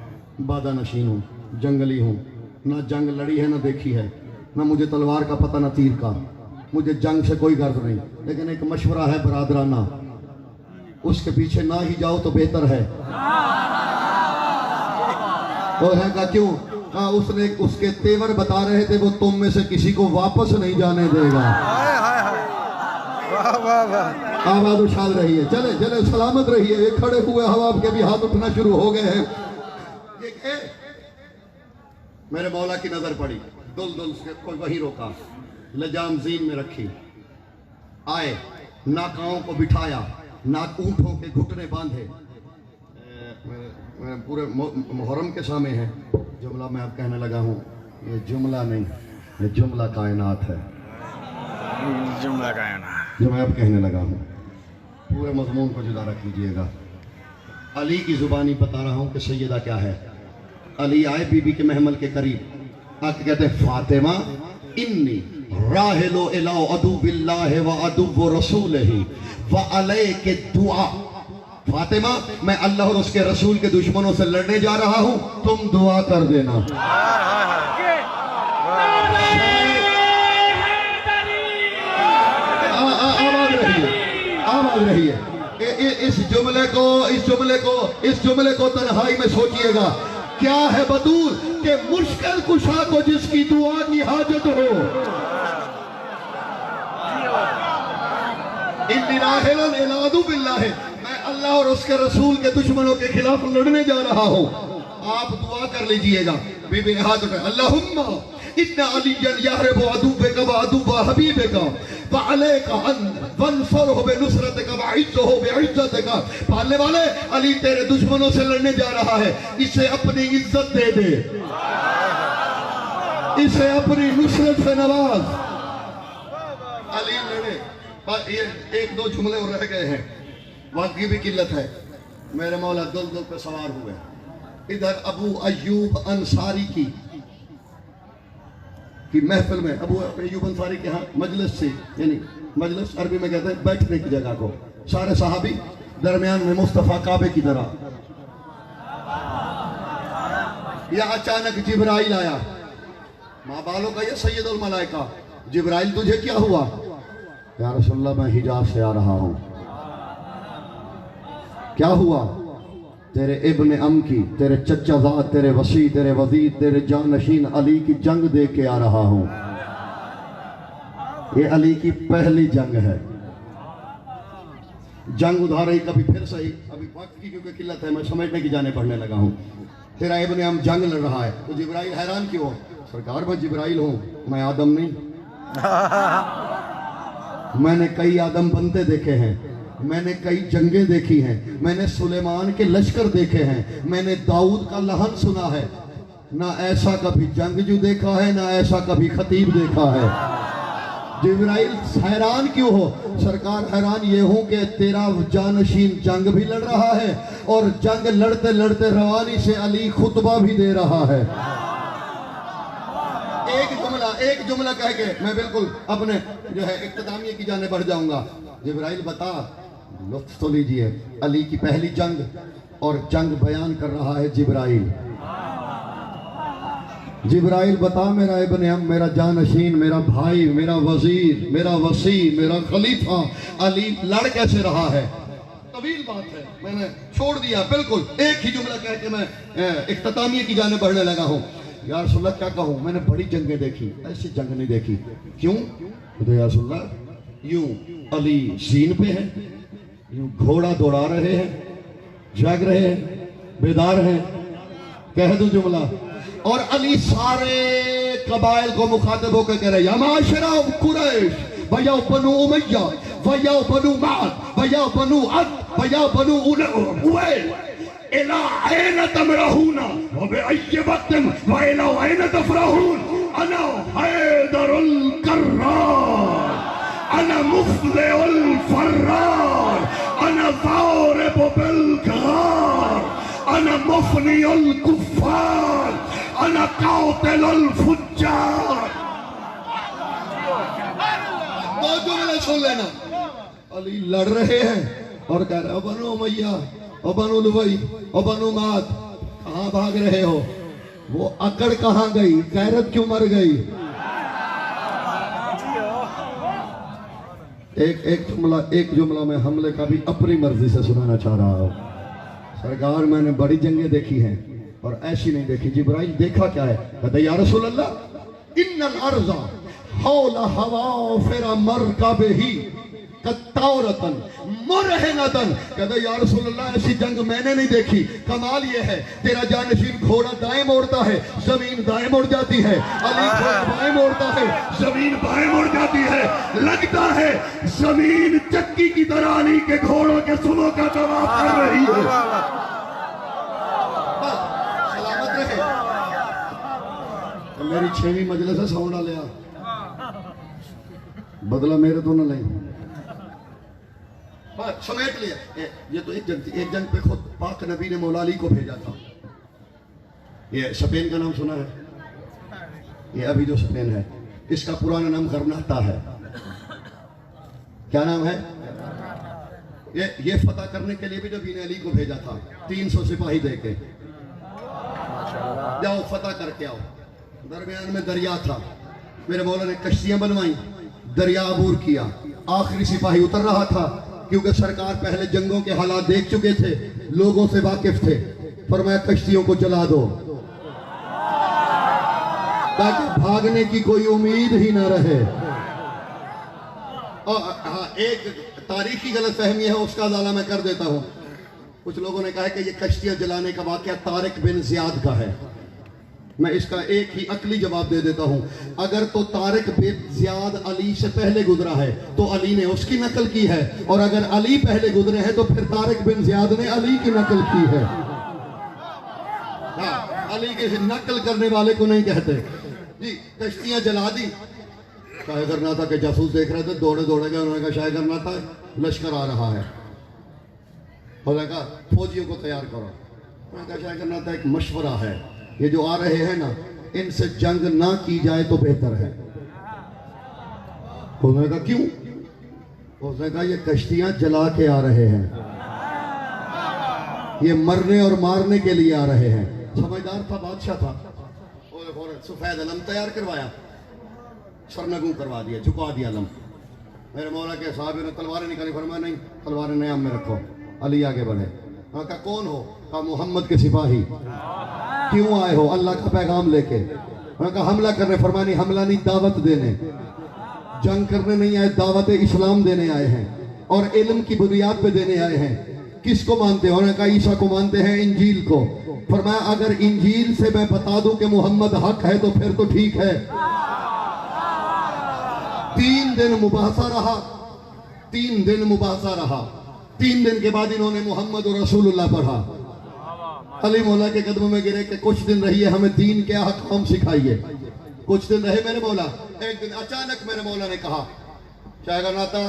बादा नशीन हूँ, जंगली हूँ, ना जंग लड़ी है ना देखी है, ना मुझे तलवार का पता ना तीर का, मुझे जंग से कोई गर्ज नहीं, लेकिन एक मशवरा है बरादराना, उसके पीछे ना ही जाओ तो बेहतर है। तो है का क्यों? हाँ, उसने उसके तेवर बता रहे थे, वो तुम में से किसी को वापस नहीं जाने देगा। आवाज उछाल रही है, चले चले सलामत रहिए। ये खड़े हुए हवाब के भी हाथ उठना शुरू हो गए हैं। मेरे मौला की नजर पड़ी, दुल दुल से कोई वहीं रोका, लजाम जीन में रखी, आए, नाकाओं को बिठाया, नाक ऊंटों के घुटने बांधे। पूरे मुहर्रम के सामने है जुमला, मैं अब कहने लगा हूँ, ये जुमला नहीं, ये जुमला कायनात है, जुमला कायनात जो मैं अब कहने लगा हूँ। पूरे मजमून को जुदा रख लीजिएगा। अली की जुबानी बता रहा हूँ कि सैयदा क्या है। अली आए बीबी के महमल के करीब, आके कहते फातिमा इन्नी राहिलो इला अदुबिल्लाह व अदुब रसूलिही व अलैके दुआ। फातिमा मैं अल्लाह और उसके रसूल के दुश्मनों से लड़ने जा रहा हूं, तुम दुआ कर देना। आवाज रही है। इस जुमले को तन्हाई में सोचिएगा। क्या है बतूल के मुश्किल कुशा को जिसकी दुआ की हाजत हो। मैं अल्लाह और उसके रसूल के दुश्मनों के खिलाफ लड़ने जा रहा हूँ, आप दुआ कर लीजिएगा। बीबी ने हाथ उठाया, अल्लाहुम्मा इन्ना अलियन यहरबु अदुब्बका व अदुब्ब हबीबका व अलैका वंसुरहु बिनुसरतिका व इज्जुहु बिइज्जतिका। पालने वाले, अली तेरे दुश्मनों से लड़ने जा रहा है, इसे अपनी इज्जत दे दे, इसे अपनी नुसरत से नवाज। अली लड़े, ये एक दो जुमले और रह गए हैं, वाकई भी किल्लत है। मेरे मौला दुल पे सवार हुए। इधर अबू अय्यूब अंसारी की महफिल में, अबू अय्यूब अंसारी के यहाँ मजलिस से, यानी मजलिस अरबी में कहते हैं बैठने की जगह को, सारे सहाबी दरमियान में मुस्तफा काबे की तरह। यह अचानक जिब्राइल आया, माँ बालों का ये सैयदुल मलाइका। जिब्राइल तुझे क्या हुआ? या रसूलल्लाह मैं हिजाज से आ रहा हूं। क्या हुआ? तेरे इब्ने अम की, तेरे चचाजाद, तेरे वसी, तेरे वजीर, तेरे जानशीन अली की जंग देख के आ रहा हूं। ये अली की पहली जंग है। जंग उधार ही कभी फिर सही, अभी वक्त की क्योंकि किल्लत है, मैं समझने की जाने पढ़ने लगा हूं। तेरा इब्ने अम जंग लड़ रहा है, तो जिब्राइल हैरान क्यों? सरकार मैं जिब्राइल हूं, मैं आदम नहीं। मैंने कई आदम बनते देखे हैं, मैंने कई जंगें देखी हैं, मैंने सुलेमान के लश्कर देखे हैं, मैंने दाऊद का लहन सुना है। ना ऐसा कभी जंगजू देखा है, ना ऐसा कभी खतीब देखा है। जिब्राइल हैरान क्यों हो? सरकार हैरान ये हूं कि तेरा जानशीन जंग भी लड़ रहा है और जंग लड़ते लड़ते रवानी से अली खुतबा भी दे रहा है। एक जुमला कह के मैं बिल्कुल अपने जो है इख्तितामिये की जाने बढ़ जाऊंगा। जिब्राइल बता, लुत्फ तो लीजिए, अली की पहली जंग और जंग बयान कर रहा है जिब्राइल। जिब्राइल बता, मेरा इब्ने अम, मेरा जानशीन, मेरा भाई, मेरा वजीर, मेरा वसी, मेरा खलीफा अली लड़ कैसे रहा है? तवील बात है, मैंने छोड़ दिया बिल्कुल। एक ही जुमला कह के मैं इख्तितामिये की जाने बढ़ने लगा हूँ। या रसूलल्लाह क्या कहूँ, मैंने बड़ी जंगें देखी, ऐसी जंग नहीं देखी। क्यों? तो या रसूलल्लाह यूं अली सीन पे है, यूं घोड़ा दौड़ा रहे हैं, जाग रहे हैं, बेदार हैं। कह दो जुमला। और अली सारे कबाइल को मुखातिब होकर कह रहे, या माशरा कुरैश वया बनु उमय्या वया बनु माद वया बनु अद वया बनु उवैल इला ऐन तमरहूना व बिअय्य वक्तिन व इला ऐन तफरहून अना हैदरुल कर्रार अना मुफ्लिउल फर्रार अना ज़ारिब बिल गार अना मुफनिउल कुफ्फार अना कातिलुल फुज्जार। दो जुमले सुन लेना। अली लड़ रहे हैं और कह रहे, बनु उमैया और बनु लुबई और बनु माद, कहां भाग रहे हो? वो अकड़ कहां गई? गैरत क्यों मर गई? एक जुमला मैं हमले का भी अपनी मर्जी से सुनाना चाह रहा हूं। सरकार, मैंने बड़ी जंगें देखी हैं और ऐसी नहीं देखी। जिब्राइल देखा क्या है? कहते, या रसूल अल्लाह इन्नल अर्ज़ा हौला हवा फिरा मरकबही कत्तौरतन मुरहनतन। कहते, या रसूल अल्लाह ऐसी जंग मैंने नहीं देखी। कमाल ये है, तेरा जानशीन घोड़ा दाएं मोड़ता है, जमीन दाएं मुड़ जाती है। अली घोड़ा बाएं मोड़ता है, जमीन बाएं मुड़ जाती है। लगता है जमीन चक्की की तरह अली के घोड़ों के सुबह का तवाफ कर रही है। सलामत रहे। तो मेरी 6वीं मजलिस से साउंड लिया, बदला मेरे तो न नहीं, बात समेट लिया। ये तो एक जंग पे खुद पाक नबी ने मौला अली को भेजा था। ये स्पेन का नाम सुना है? ये अभी जो स्पेन है, इसका पुराना नाम गरनाता है। क्या नाम है? ये फतह करने के लिए भी नबी ने अली को भेजा था, 300 सिपाही देके, जाओ फतह करके आओ। दरमियान में दरिया था, मेरे मौला ने कश्तियां बनवाई, दरिया अबूर किया। आखिरी सिपाही उतर रहा था, क्योंकि सरकार पहले जंगों के हालात देख चुके थे, लोगों से वाकिफ थे। फरमाया कश्तियों को जला दो ताकि भागने की कोई उम्मीद ही ना रहे। और हाँ, एक तारीखी गलतफहमी है, उसका अजाला मैं कर देता हूं। कुछ लोगों ने कहा कि ये कश्तियां जलाने का वाकया तारिक बिन जियाद का है। मैं इसका एक ही अकली जवाब दे देता हूं। अगर तो तारिक बिन जियाद अली से पहले गुजरा है तो अली ने उसकी नकल की है, और अगर अली पहले गुजरे हैं तो फिर तारिक बिन जियाद ने अली की नकल की है। हाँ, अली के नकल करने वाले को नहीं कहते जी। कश्तियां जला दी। शाह करनाता के जासूस देख रहे थे, दौड़े दौड़े गए। उन्होंने कहा शाह करनाता लश्कर आ रहा है। उन्होंने कहा फौजियों को तैयार करो। उन्होंने कहा शाह करनाता एक मशवरा है, ये जो आ रहे हैं ना, इनसे जंग ना की जाए तो बेहतर है। उन्होंने कहा क्यों? उसने कहा ये कश्तियां जला के आ रहे हैं, ये मरने और मारने के लिए आ रहे हैं। समझदार था, बादशाह था। सफेद अलम तैयार करवाया, सरनगू करवा दिया, झुका दिया अलम। मेरे मौला के साहब ने तलवारें निकाली। फरमाया नहीं, तलवारें नयाम में रखो। अली आगे बढ़े। कहा कौन हो? कहा मोहम्मद के सिपाही। क्यों आए हो? अल्लाह का पैगाम लेके। कहा हमला करने। फरमाया नहीं, हमला नहीं, दावत देने। जंग करने नहीं आए, दावत इस्लाम देने आए हैं, और इल्म की बुनियाद पे देने आए हैं। किसको मानते हो? उन्होंने कहा ईसा को मानते हैं, इंजील को। फरमाया अगर इंजील से मैं बता दूं कि मोहम्मद हक है तो फिर तो ठीक है। 3 दिन मुबाहसा रहा, 3 दिन मुबाहसा रहा। 3 दिन के बाद इन्होंने मोहम्मद और रसूलुल्लाह पढ़ा। अली मौला के कदमों में गिरे कि कुछ दिन रहिए, हमें दीन के अहकाम सिखाइए। कुछ दिन रहे मेरे मौला। एक दिन अचानक मेरे मौला ने कहा, शाह करनाता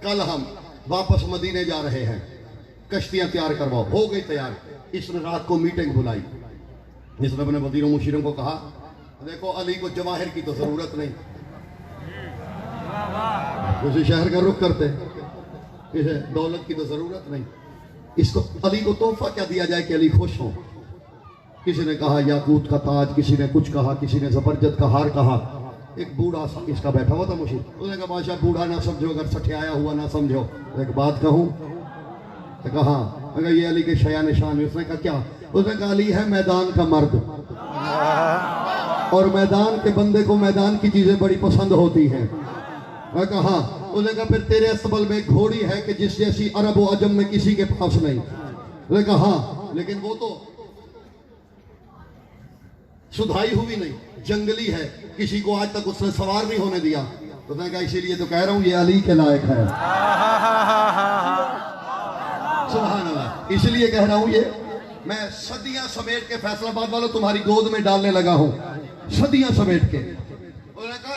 कल हम वापस मदीने जा रहे हैं, कश्तियां तैयार करवाओ। हो गई तैयार। इसने रात को मीटिंग बुलाई। इसने अपने वजीरों मुशीरों को कहा, देखो अली को जवाहिर की तो जरूरत नहीं, उसी शहर का रुख करते, इसे दौलत की तो जरूरत नहीं, इसको अली को तोहफा क्या दिया जाए कि अली खुश हो। किसी ने कहा याकूत का ताज, किसी ने कुछ कहा, किसी ने जबरजद का हार कहा। एक बूढ़ा सा इसका बैठा हुआ था मुशीर। उसने कहा बादशाह बूढ़ा ना समझो, अगर सठियाया हुआ ना समझो। एक बात कहूँ? तो कहा अगर ये अली के शया निशान है। उसने कहा क्या? उसने कहा अली है मैदान का मर्द, और मैदान के बंदे को मैदान की चीजें बड़ी पसंद होती हैं। मैं कहा उसने कहा फिर तेरे अस्तबल में एक घोड़ी है कि जिस जैसी अरब व अजम में किसी के पास नहीं। उसने कहा हाँ, लेकिन वो तो सुधाई हुई नहीं, जंगली है, किसी को आज तक उसने सवार नहीं होने दिया। तो मैं कहा इसीलिए तो कह रहा हूं ये अली के लायक है। सुभान अल्लाह, इसलिए कह रहा हूं ये मैं सदियां समेट के फैसलाबाद वालों तुम्हारी गोद में डालने लगा हूं, सदियां समेट के। उन्होंने कहा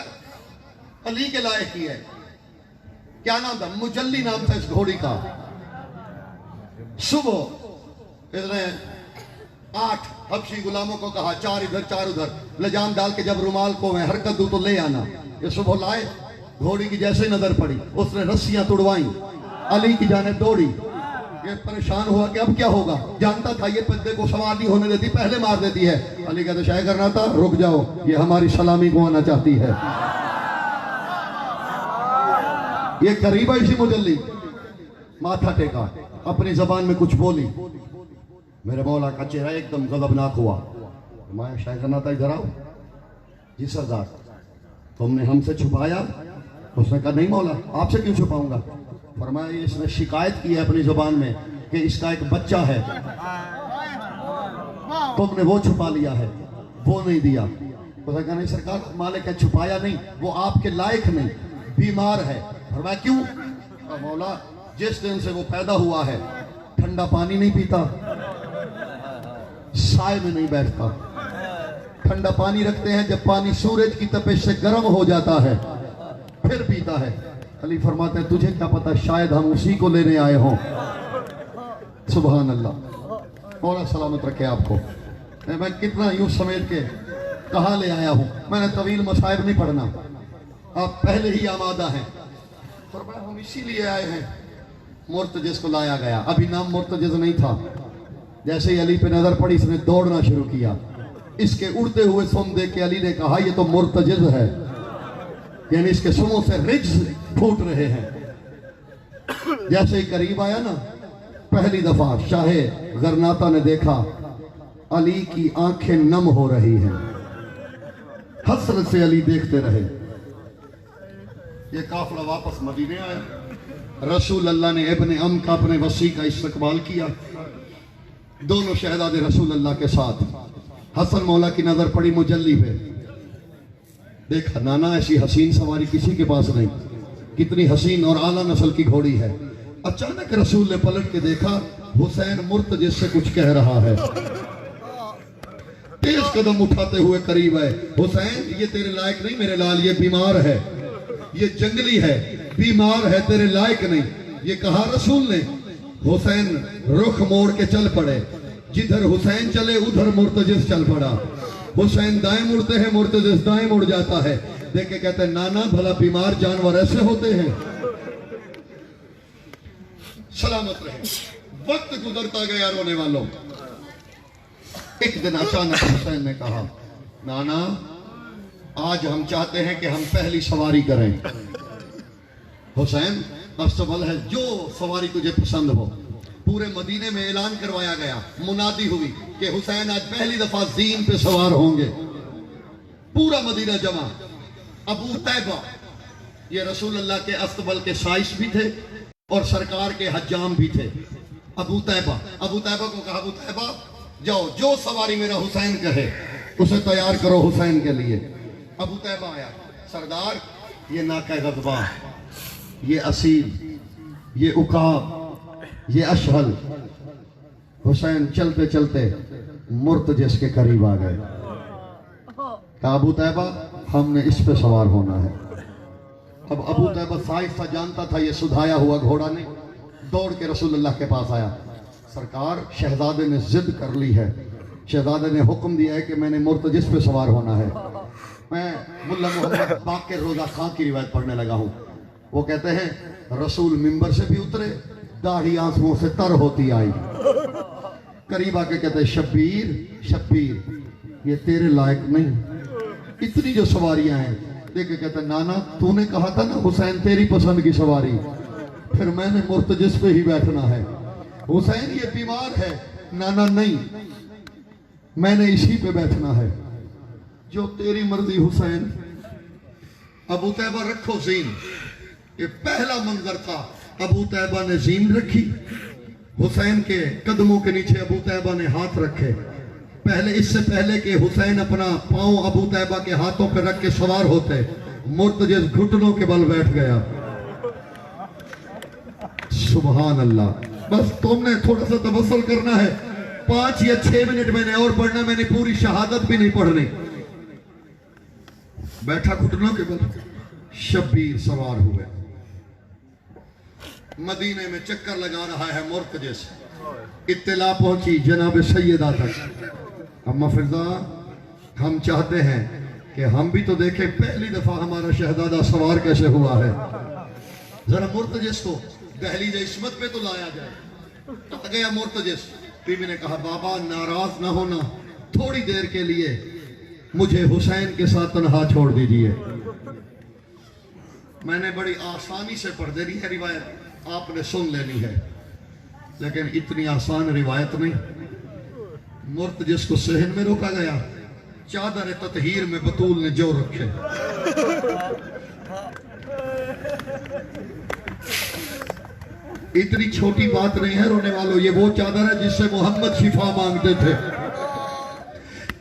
अली के लायक ही है। क्या नाम था? मुजल्ली नाम था इस घोड़ी का। सुबह इसने 8 हबशी गुलामों को कहा 4 इधर 4 उधर, लजाम डाल के जब रुमाल को मैं हरकत दूं तो ले आना। ये सुबह लाए, घोड़ी की जैसे नजर पड़ी उसने रस्सियां तुड़वाई, अली की जानिब दौड़ी। ये परेशान हुआ कि अब क्या होगा, जानता था ये बंदे को सवार नहीं होने देती, पहले मार देती है। अली कहते शायद करना था, रुक जाओ, ये हमारी सलामी को आना चाहती है। ये करीब आई सी मुजल्ली, माथा टेका, अपनी जबान में कुछ बोली। मेरे मौला का चेहरा एकदम गजबनाक हुआ। मैं शायद करना था, इधर आओ। जी सरदार, तुमने हमसे छुपाया? उसने कहा नहीं मौला, आपसे क्यों छुपाऊंगा। फरमाया इसने शिकायत की है अपनी जुबान में कि इसका एक बच्चा है, तुमने वो छुपा लिया है, वो नहीं दिया। उसने कहा नहीं सरकार, मालिक है, छुपाया नहीं, वो आपके लायक नहीं, बीमार है। फरमाया क्यों? मौला जिस दिन से वो पैदा हुआ है ठंडा पानी नहीं पीता, साए में नहीं बैठता। ठंडा पानी रखते हैं, जब पानी सूरज की तपिश से गर्म हो जाता है फिर पीता है। अली फरमाते हैं तुझे क्या पता, शायद हम उसी को लेने आए हों। सुभान अल्लाह, मौला सलामत रखे आपको। मैं कितना यूं समेट के कहाँ ले आया हूं। मैंने तवील मसाइब नहीं पढ़ना, आप पहले ही आमादा हैं। फरमाया हम इसीलिए आए हैं। मुर्तजिज को लाया गया, अभी नाम मुर्तजिज नहीं था। जैसे ही अली पे नजर पड़ी इसने दौड़ना शुरू किया। इसके उड़ते हुए सुन देख के अली ने कहा ये तो मुर्तजिज है, यानी इसके सुनों से रिज्ज फूट रहे हैं। जैसे ही करीब आया ना, पहली दफा शाहे गरनाता ने देखा अली की आंखें नम हो रही हैं। हसरत से अली देखते रहे। ये काफिला वापस मदीने आया। रसूल अल्लाह ने इब्ने अम का, अपने वसी का इस्तकबाल किया। दोनों शहजादे रसूल अल्लाह के साथ। हसन मौला की नजर पड़ी मुजल्ली पे, देखा नाना ऐसी हसीन सवारी किसी के पास नहीं, कितनी हसीन और आला नस्ल की घोड़ी है। अचानक रसूल ने पलट के देखा, हुसैन मुर्तजिज से कुछ कह रहा है। तेज कदम उठाते हुए करीब आए। हुसैन ये तेरे लायक नहीं मेरे लाल, ये बीमार है, ये जंगली है, बीमार है, तेरे लायक नहीं, ये कहा रसूल ने। हुसैन रुख मोड़ के चल पड़े, जिधर हुसैन चले उधर मुर्तजिज चल पड़ा। हुसैन दाएं मुड़ते हैं, मुर्तजिज दाएं मुड़ जाता है। देख के कहते हैं नाना भला बीमार जानवर ऐसे होते हैं। सलामत रहे। वक्त गुजरता गया रोने वालों। एक दिन अचानक हुसैन ने कहा नाना आज हम चाहते हैं कि हम पहली सवारी करें। हुसैन अस्तबल है, जो सवारी तुझे पसंद हो। पूरे मदीने में ऐलान करवाया गया, मुनादी हुई कि हुसैन आज पहली दफा जीन पे सवार होंगे। पूरा मदीना जमा। अबू तैबा, ये रसूल अल्लाह के अस्तबल के साइस भी थे और सरकार के हज्जाम भी थे। अबू तैबा को कहा अबू तैबा जाओ, जो सवारी मेरा हुसैन कहे उसे तैयार करो हुसैन के लिए। अबू तैबा आया, सरदार ये नाका गज़बा, ये असील, ये उकाब, ये अशहल। हुसैन चलते चलते मुर्तजिज के करीब आ गए। कहा अबू तैबा हमने इस पे सवार होना है। अब अबू तैबा साइसा जानता था ये सुधाया हुआ घोड़ा नहीं, दौड़ के रसूल अल्लाह के पास आया। सरकार शहजादे ने जिद कर ली है, शहजादे ने हुक्म दिया है कि मैंने मुर्तजिज पे सवार होना है। मैं मुल्ला मोहम्मद बाक़िर रोजा खां की रिवायत पढ़ने लगा हूँ। वो कहते हैं रसूल मिंबर से भी उतरे, दाढ़ी आंसुओं से तर होती आई। करीब आके कहते शब्बीर शब्बीर ये तेरे लायक नहीं, इतनी जो सवारियां हैं। देख के कहते नाना तूने कहा था ना हुसैन तेरी पसंद की सवारी, फिर मैंने मुर्तजिज पे ही बैठना है। हुसैन ये बीमार है। नाना नहीं, मैंने इसी पे बैठना है, जो तेरी मर्जी हुसैन। अबू तैबा रखो जीन, ये पहला मंजर था। अबू तैबा ने जीन रखी, हुसैन के कदमों के नीचे अबू तैबा ने हाथ रखे। पहले, इससे पहले कि हुसैन अपना पांव अबू तैबा के हाथों पर रख के सवार होते, मुर्तजिज़ घुटनों के बल बैठ गया। सुभान अल्लाह। बस तुमने थोड़ा सा तवस्सुल करना है, 5 या 6 मिनट मैंने और पढ़ना, मैंने पूरी शहादत भी नहीं पढ़नी। बैठा घुटनों के बल, शब्बीर सवार हुए, मदीने में चक्कर लगा रहा है मुर्तजिज़। इत्तला पहुंची जनाब सैयदा तक। अम्मा फिजा, हम चाहते हैं कि हम भी तो देखें पहली दफा हमारा शहजादा सवार कैसे हुआ है। जरा मुर्तजिज़ को दहलीज इस्मत पे तो लाया जाए। आ गया मुर्तजिज़। बीबी ने कहा, बाबा नाराज ना होना, थोड़ी देर के लिए मुझे हुसैन के साथ तन्हा छोड़ दीजिए। मैंने बड़ी आसानी से पढ़ देनी है रिवायत, आपने सुन लेनी है, लेकिन इतनी आसान रिवायत नहीं। मुर्तजिज़ को सहन में रोका गया। चादर ततहीर में बतूल ने जो रखे। इतनी छोटी बात नहीं है रोने वालों, ये वो चादर है जिससे मोहम्मद शिफा मांगते थे।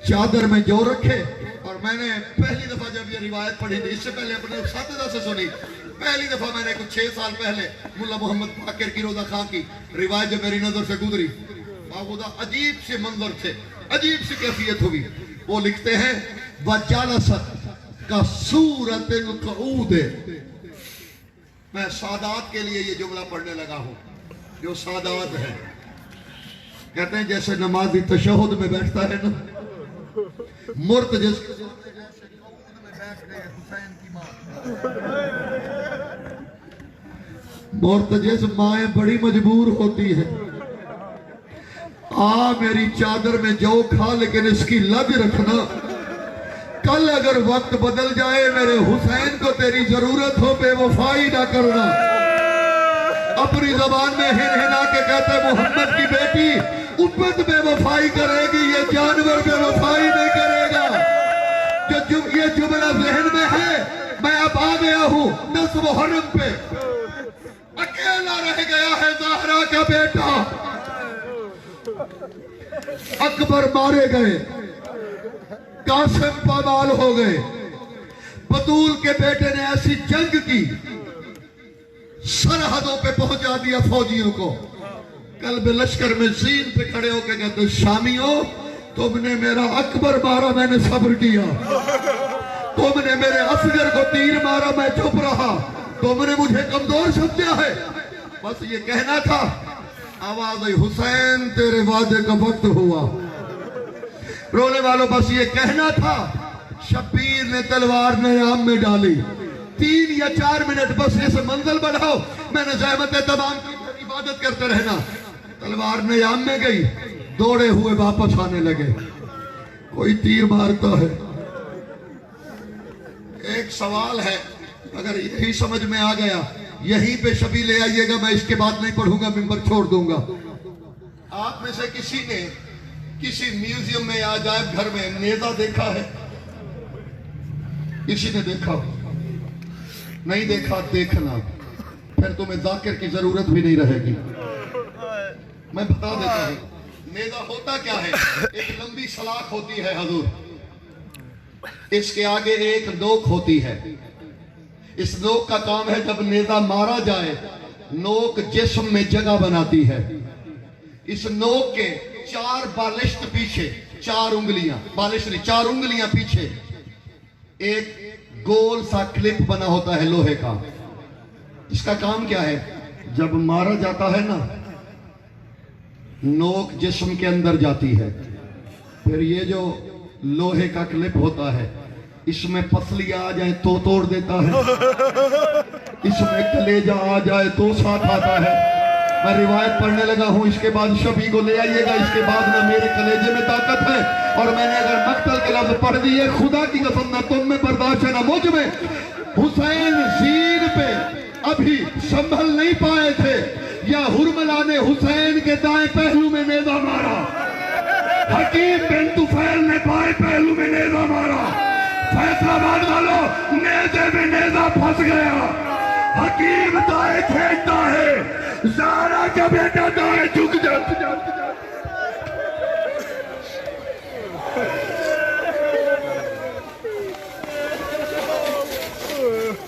चादर में जो रखे। और मैंने पहली दफा जब ये रिवायत पढ़ी थी, इससे पहले अपने साथीदार से सुनी, पहली दफा मैंने कुछ 6 साल पहले मुल्ला मोहम्मद बाकिर की रोजा खां की रिवायत जब मेरी नजर से गुजरी, बाबूदा अजीब से मंजर थे, अजीब सी कैफियत हुई। वो लिखते हैं, वजालसत का सूरतिल क़ऊद। मैं सादात के लिए ये जुमला पढ़ने लगा हूं, जो सादात है। कहते हैं जैसे नमाजी तशहुद में बैठता है ना, मुर्तजिज़ में बैठ गए हुसैन की मां। मुर्तजिज़ माएं बड़ी मजबूर होती है। मेरी चादर में जो खा, लेकिन इसकी लज रखना, कल अगर वक्त बदल जाए, मेरे हुसैन को तेरी जरूरत हो, बेवफाई ना करना। अपनी जबान में हिना के कहते मोहम्मद की बेटी उम्मत बेवफाई करेगी, ये जानवर बेवफाई नहीं करेगा। जो ये जुमला जहन में है, मैं अब आ गया हूं 10 मुहर्रम पे, अकेला रह गया है ज़हरा का बेटा। अकबर मारे गए, कासिम पामाल हो गए। बतूल के बेटे ने ऐसी जंग की, सरहदों पे पहुंचा दिया फौजियों को। कल लश्कर में जीन पे खड़े होकर कहते, शामियों तुमने मेरा अकबर मारा, मैंने सब्र किया। तुमने मेरे असगर को तीर मारा, मैं चुप रहा। तुमने मुझे कमजोर समझा है। बस ये कहना था। आवाज आई, हुसैन तेरे वादे का वक्त हुआ। रोने वालों, बस ये कहना था। शब्बीर ने तलवार नयाम में डाली। 3 या 4 मिनट बस इसे मंजिल बढ़ाओ, मैंने ज़हमत तमाम की इबादत करते रहना। तलवार नयाम में गई, दौड़े हुए वापस आने लगे। कोई तीर मारता है। एक सवाल है, अगर यही समझ में आ गया, यहीं पे शबी ले आइएगा, मैं इसके बाद नहीं पढ़ूंगा, मिंबर छोड़ दूंगा। आप में से किसी ने किसी म्यूजियम में या अजायब घर में नेजा देखा है? किसी ने देखा? नहीं देखा, देखना, फिर तुम्हें जाकिर की जरूरत भी नहीं रहेगी। मैं बता देता हूं नेजा होता क्या है। एक लंबी सलाख होती है हजूर, इसके आगे एक नोक होती है। इस नोक का काम है, जब नेजा मारा जाए, नोक जिस्म में जगह बनाती है। इस नोक के 4 बालिश्त पीछे, 4 उंगलियां, बालिश्त नहीं, 4 उंगलियां पीछे एक गोल सा क्लिप बना होता है लोहे का। इसका काम क्या है? जब मारा जाता है ना, नोक जिस्म के अंदर जाती है, फिर ये जो लोहे का क्लिप होता है, इसमें पसलियां आ जाए तो तोड़ देता है, इसमें कलेजा आ जाए तो साथ आता है। मैं रिवायत पढ़ने लगा हूं, इसके बाद शफी को ले आइएगा। इसके बाद ना मेरे कलेजे में ताकत है, और मैंने अगर मक्तल के लफ्ज पढ़ दिए, खुदा की कसम ना तुम में बर्दाश्त है ना मुझ में। हुसैन जीन पे अभी संभल नहीं पाए थे, या हुरमला ने हुसैन के दाएं पहलू में नेजा मारा, हकीम बिन तुफैल ने बाएं पहलू में नेजा मारा। फैसलाबाद वालों, नेजे में नेजा फंस गया। हकीम दाएं फेंकता है, ज़हरा का बेटा दाएं झुक जाता।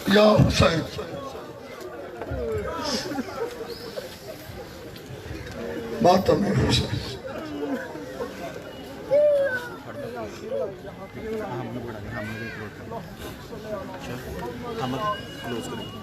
या हुसैन, मातम है हुसैन। हम क्लोज करेंगे।